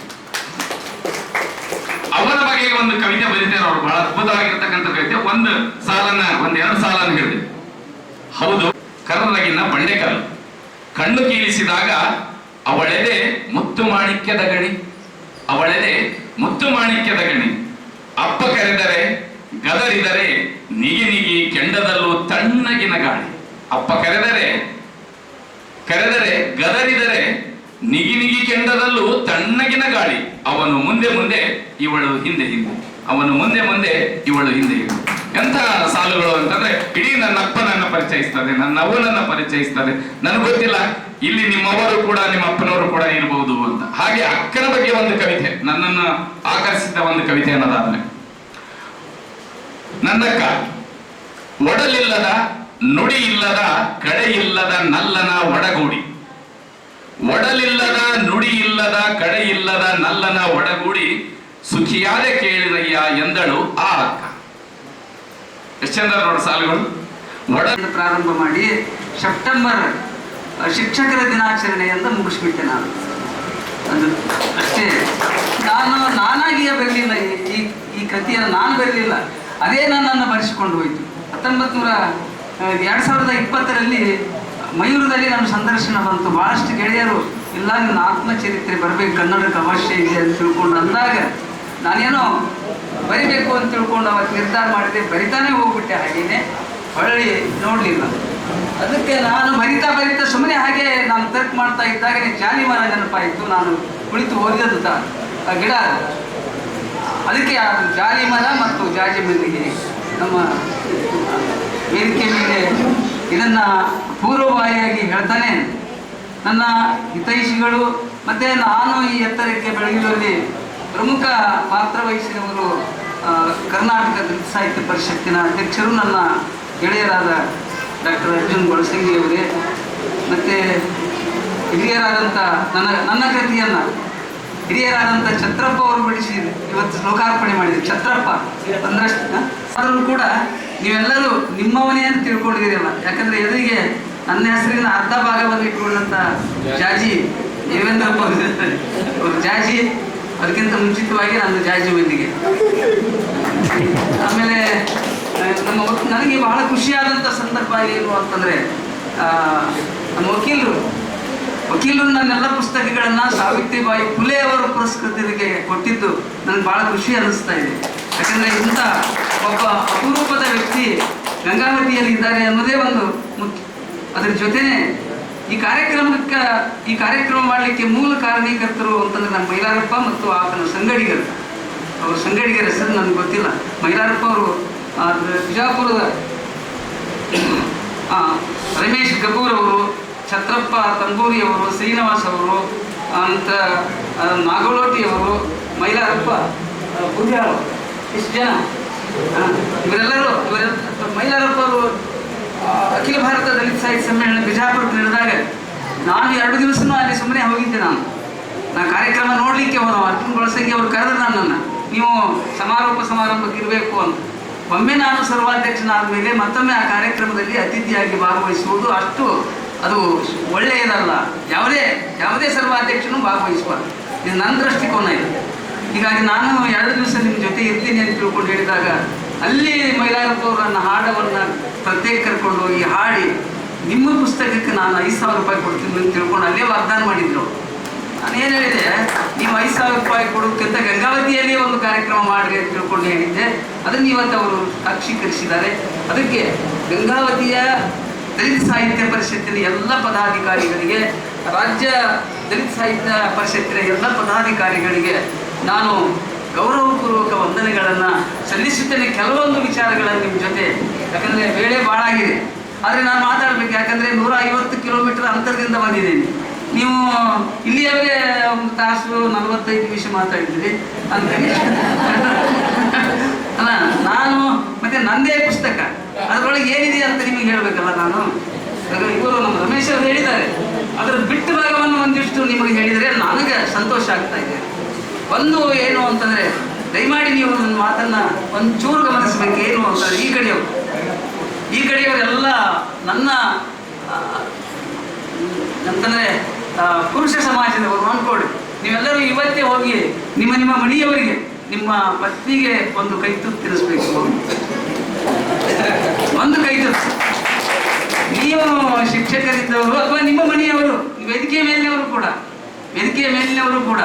ಅವರ ಬಗ್ಗೆ ಒಂದು ಕವಿತೆ ಬರೀತಾರೆ ಅವರು, ಬಹಳ ಅದ್ಭುತವಾಗಿರ್ತಕ್ಕಂಥ ಕವಿತೆ. ಒಂದೆರಡು ಸಾಲನ್ನ ಹೇಳಿದೆ. ಹೌದು, ಕರ್ರಗಿನ ಬಂಡೆಕಲ್ಲು ಕಣ್ಣು ಕೀಲಿಸಿದಾಗ ಅವಳೆದೆ ಮುತ್ತು ಮಾಣಿಕ್ಯದ ಗಣಿ, ಅಪ್ಪ ಕರೆದರೆ ಗದರಿದರೆ ನಿಗಿ ಕೆಂಡದಲ್ಲೂ ತಣ್ಣಗಿನ ಗಾಳಿ. ಅಪ್ಪ ಕರೆದರೆ ಗದರಿದರೆ ನಿಗಿ ಕೆಂಡದಲ್ಲೂ ತಣ್ಣಗಿನ ಗಾಳಿ. ಅವನು ಮುಂದೆ ಇವಳು ಹಿಂದೆ. ಅವನು ಮುಂದೆ ಮುಂದೆ, ಇವಳು ಹಿಂದೆ ಇರು. ಎಂಥ ಸಾಲುಗಳು ಅಂತಂದ್ರೆ, ಇಡೀ ನನ್ನ ಅಪ್ಪ ನನ್ನ ಪರಿಚಯಿಸ್ತದೆ, ನನ್ನ ಅವ್ವನನ್ನ ಪರಿಚಯಿಸ್ತದೆ. ನನಗೆ ಗೊತ್ತಿಲ್ಲ ಇಲ್ಲಿ ನಿಮ್ಮವರು ಕೂಡ ನಿಮ್ಮ ಅಪ್ಪನವರು ಕೂಡ ಇರಬಹುದು ಅಂತ. ಹಾಗೆ ಅಕ್ಕನ ಬಗ್ಗೆ ಒಂದು ಕವಿತೆ ನನ್ನನ್ನು ಆಕರ್ಷಿಸಿದ ಒಂದು ಕವಿತೆ ಅನ್ನೋದಾದ್ರೆ, ನನ್ನಕ್ಕ ಒಡಲಿಲ್ಲದ ನುಡಿ ಇಲ್ಲದ ಕಡೆ ಇಲ್ಲದ ನಲ್ಲನ ಒಡಗೂಡಿ, ಒಡಲಿಲ್ಲದ ನುಡಿ ಇಲ್ಲದ ಕಡೆ ಇಲ್ಲದ ನಲ್ಲನ ಒಡಗೂಡಿ, ಸುಖಿಯಾದೆ ಕೇಳಿರಯ್ಯ ಎಂದಳು ಆ ಅಕ್ಕ. ಎಷ್ಟು ಚಂದ ನೋಡಿ ಸಾಲುಗಳು. ಪ್ರಾರಂಭ ಮಾಡಿ ಸೆಪ್ಟೆಂಬರ್ ಶಿಕ್ಷಕರ ದಿನಾಚರಣೆಯಿಂದ ಮುಗಿಸ್ಬಿಟ್ಟೆ ನಾನು. ಅದು ಅಷ್ಟೇ. ನಾನಾಗಿಯೇ ಬರಲಿಲ್ಲ, ಈ ಕೃತಿಯನ್ನು ನಾನು ಬರಲಿಲ್ಲ, ಅದೇ ನನ್ನನ್ನು ಬರೆಸಿಕೊಂಡು ಹೋಯಿತು. 2020ರಲ್ಲಿ ಮಯೂರದಲ್ಲಿ ನಮ್ಮ ಸಂದರ್ಶನ ಬಂತು. ಬಹಳಷ್ಟು ಗೆಳೆಯರು ಇಲ್ಲ ನನ್ನ ಆತ್ಮಚರಿತ್ರೆ ಬರಬೇಕು, ಕನ್ನಡಕ್ಕೆ ಅವಶ್ಯ ಇದೆ ಅಂತ ತಿಳ್ಕೊಂಡು ಅಂದಾಗ ನಾನೇನೋ ಬರಿಬೇಕು ಅಂತ ತಿಳ್ಕೊಂಡು ಅವತ್ತು ನಿರ್ಧಾರ ಮಾಡಿದೆ. ಬರಿತಾನೆ ಹೋಗ್ಬಿಟ್ಟೆ, ಹಾಗೇನೆ ಹೊಳ್ಳಿ ನೋಡಲಿಲ್ಲ. ಅದಕ್ಕೆ ನಾನು ಬರಿತಾ ಸುಮ್ಮನೆ ಹಾಗೆ ನಾನು ತರ್ಕ್ ಮಾಡ್ತಾ ಇದ್ದಾಗ ಜಾಲಿ ಮರ ನೆನಪಾಯಿತು. ನಾನು ಕುಳಿತು ಓದಿದ್ದು ಗಿಡ, ಅದಕ್ಕೆ ಆ ಜಾಲಿ ಮರ ಮತ್ತು ಜಾಜಿ ಮಲ್ಲಿಗೆ ನಮ್ಮ ವೇದಿಕೆ ಮೇಲೆ ಇದನ್ನು ಪೂರ್ವಭಾವಿಯಾಗಿ ಹೇಳ್ತಾನೆ. ನನ್ನ ಹಿತೈಷಿಗಳು ಮತ್ತು ನಾನು ಈ ಎತ್ತರಕ್ಕೆ ಬೆಳೆಯುವಲ್ಲಿ ಪ್ರಮುಖ ಪಾತ್ರ ವಹಿಸಿದವರು ಕರ್ನಾಟಕ ದಲಿತ ಸಾಹಿತ್ಯ ಪರಿಷತ್ತಿನ ಅಧ್ಯಕ್ಷರು, ನನ್ನ ಗೆಳೆಯರಾದ ಡಾಕ್ಟರ್ ಅರ್ಜುನ್ ಗೊಳಸಂಗಿಯವರೇ, ಮತ್ತು ಹಿರಿಯರಾದಂಥ ನನ್ನ ಕೃತಿಯನ್ನು ಹಿರಿಯರಾದಂಥ ಛತ್ರಪ್ಪ ಅವರು ಬಿಡಿಸಿ ಇವತ್ತು ಲೋಕಾರ್ಪಣೆ ಮಾಡಿದ್ರು. ಛತ್ರಪ್ಪ ಒಂದಷ್ಟು ಆದರೂ ಕೂಡ ನೀವೆಲ್ಲರೂ ನಿಮ್ಮವನೇ ಅಂತ ತಿಳ್ಕೊಂಡಿದ್ದೀರಲ್ಲ. ಯಾಕಂದರೆ ಎದುರಿಗೆ ನನ್ನ ಹೆಸರಿನ ಅರ್ಧ ಭಾಗವನ್ನು ಇಟ್ಕೊಂಡಂಥ ಜಾಜಿ ದೇವೇಂದ್ರಪ್ಪ ಅವರು ಜಾಜಿ, ಅದಕ್ಕಿಂತ ಮುಂಚಿತವಾಗಿ ನನ್ನ ಜಾಜಿ ಮಂದಿಗೆ. ಆಮೇಲೆ ನನಗೆ ಬಹಳ ಖುಷಿಯಾದಂಥ ಸಂದರ್ಭ ಏನು ಅಂತಂದರೆ, ನಮ್ಮ ವಕೀಲರು ನನ್ನೆಲ್ಲ ಪುಸ್ತಕಗಳನ್ನು ಸಾವಿತ್ರಿಬಾಯಿ ಫುಲೆ ಅವರ ಪುರಸ್ಕೃತರಿಗೆ ಕೊಟ್ಟಿದ್ದು ನನಗೆ ಭಾಳ ಖುಷಿ ಅನ್ನಿಸ್ತಾ ಇದೆ. ಯಾಕಂದರೆ ಇಂಥ ಒಬ್ಬ ಅಪರೂಪದ ವ್ಯಕ್ತಿ ಗಂಗಾವತಿಯಲ್ಲಿ ಇದ್ದಾರೆ ಅನ್ನೋದೇ ಒಂದು ಮುಖ್ಯ. ಅದರ ಜೊತೆನೇ ಈ ಕಾರ್ಯಕ್ರಮ ಮಾಡಲಿಕ್ಕೆ ಮೂಲ ಕಾರಣೀಕರ್ತರು ಅಂತಂದರೆ ನಮ್ಮ ಮೈಲಾರಪ್ಪ ಮತ್ತು ಆತನ ಸಂಗಡಿಗರು. ಅವ್ರ ಸಂಗಡಿಗರ ಹೆಸರು ನನಗೆ ಗೊತ್ತಿಲ್ಲ. ಮೈಲಾರಪ್ಪ ಅವರು ಬಿಜಾಪುರದ ರಮೇಶ್ ಗಬೂರ್ ಅವರು, ಛತ್ರಪ್ಪ ತಂಬೂರಿ ಅವರು, ಶ್ರೀನಿವಾಸ್ ಅವರು, ಅಂತ ನಾಗೋಲೋಟಿಯವರು, ಮೈಲಾರಪ್ಪ ಬುದ್ಯಾಳ, ಇಷ್ಟು ಜನ ಇವರೆಲ್ಲರೂ ಮೈಲಾರಪ್ಪ ಅವರು ಅಖಿಲ ಭಾರತ ದಲಿತ ಸಾಹಿತ್ಯ ಸಮ್ಮೇಳನ ಬಿಜಾಪುರಕ್ಕೆ ನಡೆದಾಗ ನಾನು 2 ದಿವಸನೂ ಅಲ್ಲಿ ಸುಮ್ಮನೆ ಹೋಗಿದ್ದೆ. ನಾನು ಕಾರ್ಯಕ್ರಮ ನೋಡಲಿಕ್ಕೆ ಹೋದ ಅರ್ಜುನ್ ಗೊಳಸಂಗಿ ಅವರು ಕರೆದ್ರು ನನ್ನನ್ನು, ನೀವು ಸಮಾರಂಭಕ್ಕೆ ಇರಬೇಕು ಅಂತ. ಒಮ್ಮೆ ನಾನು ಸರ್ವಾಧ್ಯಕ್ಷನಾದ ಮೇಲೆ ಮತ್ತೊಮ್ಮೆ ಆ ಕಾರ್ಯಕ್ರಮದಲ್ಲಿ ಅತಿಥಿಯಾಗಿ ಭಾಗವಹಿಸುವುದು ಅದು ಒಳ್ಳೆಯದಲ್ಲ. ಯಾವುದೇ ಸರ್ವಾಧ್ಯಕ್ಷನೂ ಭಾಗವಹಿಸಬಾರ್ದು. ಇದು ನನ್ನ ದೃಷ್ಟಿಕೋನ ಇದೆ. ಹೀಗಾಗಿ ನಾನು 2 ದಿವಸ ನಿಮ್ಮ ಜೊತೆ ಇರ್ತೀನಿ ಅಂತ ತಿಳ್ಕೊಂಡು ಹೇಳಿದಾಗ ಅಲ್ಲಿ ಮೈಲಾರಪ್ಪ ಅವರು ನನ್ನ ಹಾಡವನ್ನು ಪ್ರತ್ಯೇಕ ಕರ್ಕೊಂಡು ಹೋಗಿ ಹಾಡಿ ನಿಮ್ಮ ಪುಸ್ತಕಕ್ಕೆ ನಾನು 5,000 ರೂಪಾಯಿ ಕೊಡ್ತೀನಿ ಅಂತ ತಿಳ್ಕೊಂಡು ಅಲ್ಲೇ ವಾಗ್ದಾನ ಮಾಡಿದ್ರು. ನಾನೇನು ಹೇಳಿದೆ, ನೀವು 5,000 ರೂಪಾಯಿ ಕೊಡೋದಕ್ಕಿಂತ ಗಂಗಾವತಿಯಲ್ಲಿ ಒಂದು ಕಾರ್ಯಕ್ರಮ ಮಾಡಿರಿ ಅಂತ ತಿಳ್ಕೊಂಡು ಹೇಳಿದ್ದೆ. ಅದನ್ನು ಇವತ್ತು ಅವರು ಸಾಕ್ಷೀಕರಿಸಿದ್ದಾರೆ. ಅದಕ್ಕೆ ಗಂಗಾವತಿಯ ದಲಿತ ಸಾಹಿತ್ಯ ಪರಿಷತ್ತಿನ ಎಲ್ಲ ಪದಾಧಿಕಾರಿಗಳಿಗೆ, ರಾಜ್ಯ ದಲಿತ ಸಾಹಿತ್ಯ ಪರಿಷತ್ತಿನ ಎಲ್ಲ ಪದಾಧಿಕಾರಿಗಳಿಗೆ ನಾನು ಗೌರವಪೂರ್ವಕ ವಂದನೆಗಳನ್ನು ಸಲ್ಲಿಸುತ್ತೇನೆ. ಕೆಲವೊಂದು ವಿಚಾರಗಳನ್ನು ನಿಮ್ಮ ಜೊತೆ, ಯಾಕಂದರೆ ವೇಳೆ ಭಾಳ ಆಗಿದೆ, ಆದರೆ ನಾನು ಮಾತಾಡಬೇಕು. ಯಾಕಂದರೆ 150 ಕಿಲೋಮೀಟರ್ ಅಂತರದಿಂದ ಬಂದಿದ್ದೀನಿ. ನೀವು ಇಲ್ಲಿಯವೇ 1 ತಾಸು 45 ನಿಮಿಷ ಮಾತಾಡಿದ್ದೀರಿ ಅಂತ ಅಲ್ಲ. ನಾನು ಮತ್ತೆ ನನ್ನದೇ ಪುಸ್ತಕ, ಅದರೊಳಗೆ ಏನಿದೆ ಅಂತ ನಿಮಗೆ ಹೇಳಬೇಕಲ್ಲ. ನಾನು ಇವರು ನಮ್ಮ ರಮೇಶ್ ಅವರು ಹೇಳಿದ್ದಾರೆ, ಅದರ ಬಿಟ್ಟು ಭಾಗವನ್ನು ಒಂದಿಷ್ಟು ನಿಮಗೆ ಹೇಳಿದರೆ ನನಗೆ ಸಂತೋಷ ಆಗ್ತಾ ಇದೆ. ಒಂದು ಏನು ಅಂತಂದರೆ, ದಯಮಾಡಿ ನೀವು ನನ್ನ ಮಾತನ್ನು ಒಂಚೂರು ಗಮನಿಸಬೇಕು. ಏನು ಅಂತಂದರೆ, ಈ ಕಡೆಯವರೆಲ್ಲ ನನ್ನ ಅಂತಂದರೆ ಪುರುಷ ಸಮಾಜದವರು ಅಂದ್ಕೊಳ್ಳಿ. ನೀವೆಲ್ಲರೂ ಇವತ್ತೇ ಹೋಗಿ ನಿಮ್ಮ ಮನೆಯವರಿಗೆ, ನಿಮ್ಮ ಪತ್ನಿಗೆ ಒಂದು ಕೈ ತುತ್ತು ತಿನ್ನಿಸ್ಬೇಕು. ಒಂದು ಕೈ ತುತ್ತು. ನೀವು ಶಿಕ್ಷಕರಿದ್ದವರು ಅಥವಾ ನಿಮ್ಮ ಮನೆಯವರು, ವೇದಿಕೆಯ ಮೇಲಿನವರು ಕೂಡ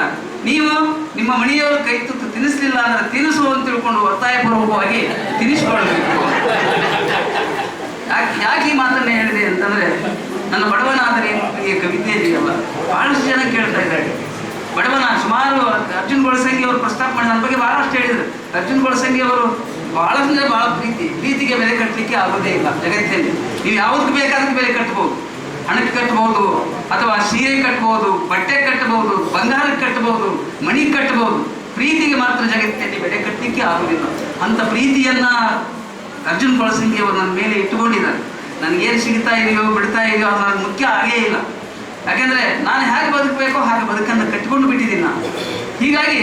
ನೀವು ನಿಮ್ಮ ಮನೆಯವರು ಕೈ ತುತ್ತು ತಿನ್ನಿಸ್ಲಿಲ್ಲ ಅಂದರೆ ತಿನ್ನಿಸು ಅಂತ ತಿಳ್ಕೊಂಡು ಒತ್ತಾಯಪೂರ್ವಕವಾಗಿ ತಿನ್ನಿಸ್ಕೊಳ್ಬೇಕು. ಯಾಕೆ ಈ ಮಾತನ್ನು ಹೇಳಿದೆ ಅಂತಂದರೆ, ನನ್ನ ಬಡವನಾದರೆ ಈ ಕವಿತೆ ಇದೆಯಲ್ಲ, ಬಹಳಷ್ಟು ಜನ ಕೇಳ್ತಾ ಇದ್ದಾರೆ. ಬಡವನ ಸುಮಾರು ಅರ್ಜುನ್ ಗೊಳಸಂಗಿ ಅವರು ಪ್ರಸ್ತಾಪ ಮಾಡಿ ನನ್ನ ಬಗ್ಗೆ ಬಹಳಷ್ಟು ಹೇಳಿದರು. ಅರ್ಜುನ್ ಗೊಳಸಂಗಿ ಅವರು ಬಹಳ ಅಂದ್ರೆ ಬಹಳ ಪ್ರೀತಿಗೆ ಬೆಲೆ ಕಟ್ಟಲಿಕ್ಕೆ ಆಗೋದೇ ಇಲ್ಲ ಜಗತ್ತಿನಲ್ಲಿ. ನೀವು ಯಾವುದಕ್ಕೆ ಬೇಕಾದಕ್ಕೆ ಬೆಲೆ ಕಟ್ಟಬಹುದು, ಹಣಕ್ಕೆ ಕಟ್ಟಬಹುದು, ಅಥವಾ ಸೀರೆ ಕಟ್ಟಬಹುದು, ಬಟ್ಟೆ ಕಟ್ಟಬಹುದು, ಬಂಗಾರಕ್ಕೆ ಕಟ್ಟಬಹುದು, ಮಣಿಗೆ ಕಟ್ಟಬಹುದು. ಪ್ರೀತಿಗೆ ಮಾತ್ರ ಜಗತ್ತಿನಲ್ಲಿ ಬೆಲೆ ಕಟ್ಟಲಿಕ್ಕೆ ಆಗೋದಿಲ್ಲ. ಅಂತ ಪ್ರೀತಿಯನ್ನ ಅರ್ಜುನ್ ಗೊಳಸಂಗಿ ಅವರು ನನ್ನ ಮೇಲೆ ಇಟ್ಟುಕೊಂಡಿದ್ದಾರೆ. ನನಗೇನು ಸಿಗ್ತಾ ಇದೆಯೋ ಬಿಡ್ತಾ ಇದೆಯೋ ಅದು ನನಗೆ ಮುಖ್ಯ ಆಗೇ ಇಲ್ಲ. ಯಾಕೆಂದ್ರೆ ನಾನು ಹೇಗೆ ಬದುಕಬೇಕೋ ಹಾಗೆ ಬದುಕನ್ನು ಕಟ್ಟಿಕೊಂಡು ಬಿಟ್ಟಿದ್ದೀನಿ ನಾನು. ಹೀಗಾಗಿ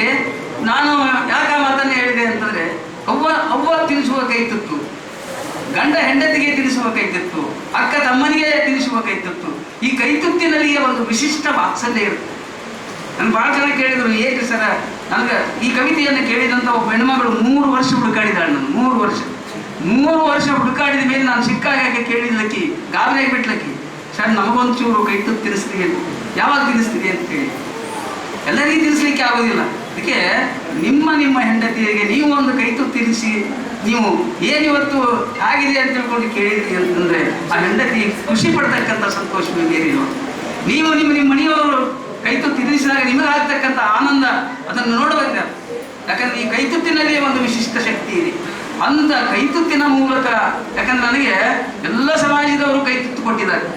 ನಾನು ಯಾಕೆ ಆ ಮಾತನ್ನು ಹೇಳಿದೆ ಅಂತಂದ್ರೆ, ಅವ್ವ ತಿನ್ನಿಸುವ ಕೈ ತುತ್ತು, ಗಂಡ ಹೆಂಡತಿಗೆ ತಿನ್ನಿಸುವ ಕೈ ತುತ್ತು, ಅಕ್ಕ ತಮ್ಮನಿಗೆ ತಿನ್ನಿಸುವ ಕೈ ತುತ್ತು. ಈ ಕೈ ತುತ್ತಿನಲ್ಲಿಯೇ ಒಂದು ವಿಶಿಷ್ಟ ವಾತ್ಸಲ್ಯ ಇರುತ್ತೆ. ನನ್ಗೆ ಭಾಳ ಜನ ಕೇಳಿದ್ರು, ಏಕೆ ಸರ ನನಗೆ ಈ ಕವಿತೆಯನ್ನು ಕೇಳಿದಂಥ ಒಬ್ಬ ಹೆಣ್ಮಗಳು 3 ವರ್ಷ ಹುಡುಕಾಡಿದಾಳೆ. ನಾನು 3 ವರ್ಷ ಹುಡುಕಾಡಿದ ಮೇಲೆ ನಾನು ಸಿಕ್ಕಾಗ ಕೇಳಿದ್ಲಕ್ಕಿ ಗಾಬರಿ ಆಗಿಬಿಟ್ಲಕ್ಕಿ, ಸರ್ ನಮಗೊಂಚೂರು ಕೈ ತುತ್ತು ತಿನ್ನಿಸ್ತೀವಿ ಅಂತ. ಯಾವಾಗ ತಿನ್ನಿಸ್ತೀವಿ ಅಂತ ಹೇಳಿ, ಎಲ್ಲರಿಗೂ ತಿನ್ನಿಸ್ಲಿಕ್ಕೆ ಆಗೋದಿಲ್ಲ. ಅದಕ್ಕೆ ನಿಮ್ಮ ಹೆಂಡತಿಯರಿಗೆ ನೀವು ಒಂದು ಕೈ ತುತ್ತು ತಿನ್ನಿಸಿ, ನೀವು ಏನಿವತ್ತು ಆಗಿದೆ ಅಂತ ತಿಳ್ಕೊಂಡು ಕೇಳಿದ್ರಿ ಅಂತಂದ್ರೆ ಆ ಹೆಂಡತಿ ಖುಷಿ ಪಡ್ತಕ್ಕಂಥ ಸಂತೋಷವೇ ಬೇರಿಲ್ಲ. ನೀವು ನಿಮ್ಮ ಮನೆಯವರು ಕೈ ತುತ್ತು ತಿನ್ನಿಸಿದಾಗ ನಿಮಗಾಗ್ತಕ್ಕಂಥ ಆನಂದ ಅದನ್ನು ನೋಡಬೇಕು. ಯಾಕಂದ್ರೆ ಈ ಕೈತುತ್ತಿನಲ್ಲಿ ಒಂದು ವಿಶಿಷ್ಟ ಶಕ್ತಿ ಇದೆ. ಅಂತ ಕೈತುತ್ತಿನ ಮೂಲಕ, ಯಾಕಂದ್ರೆ ನನಗೆ ಎಲ್ಲ ಸಮಾಜದವರು ಕೈತುತ್ತು ಕೊಟ್ಟಿದ್ದಾರೆ.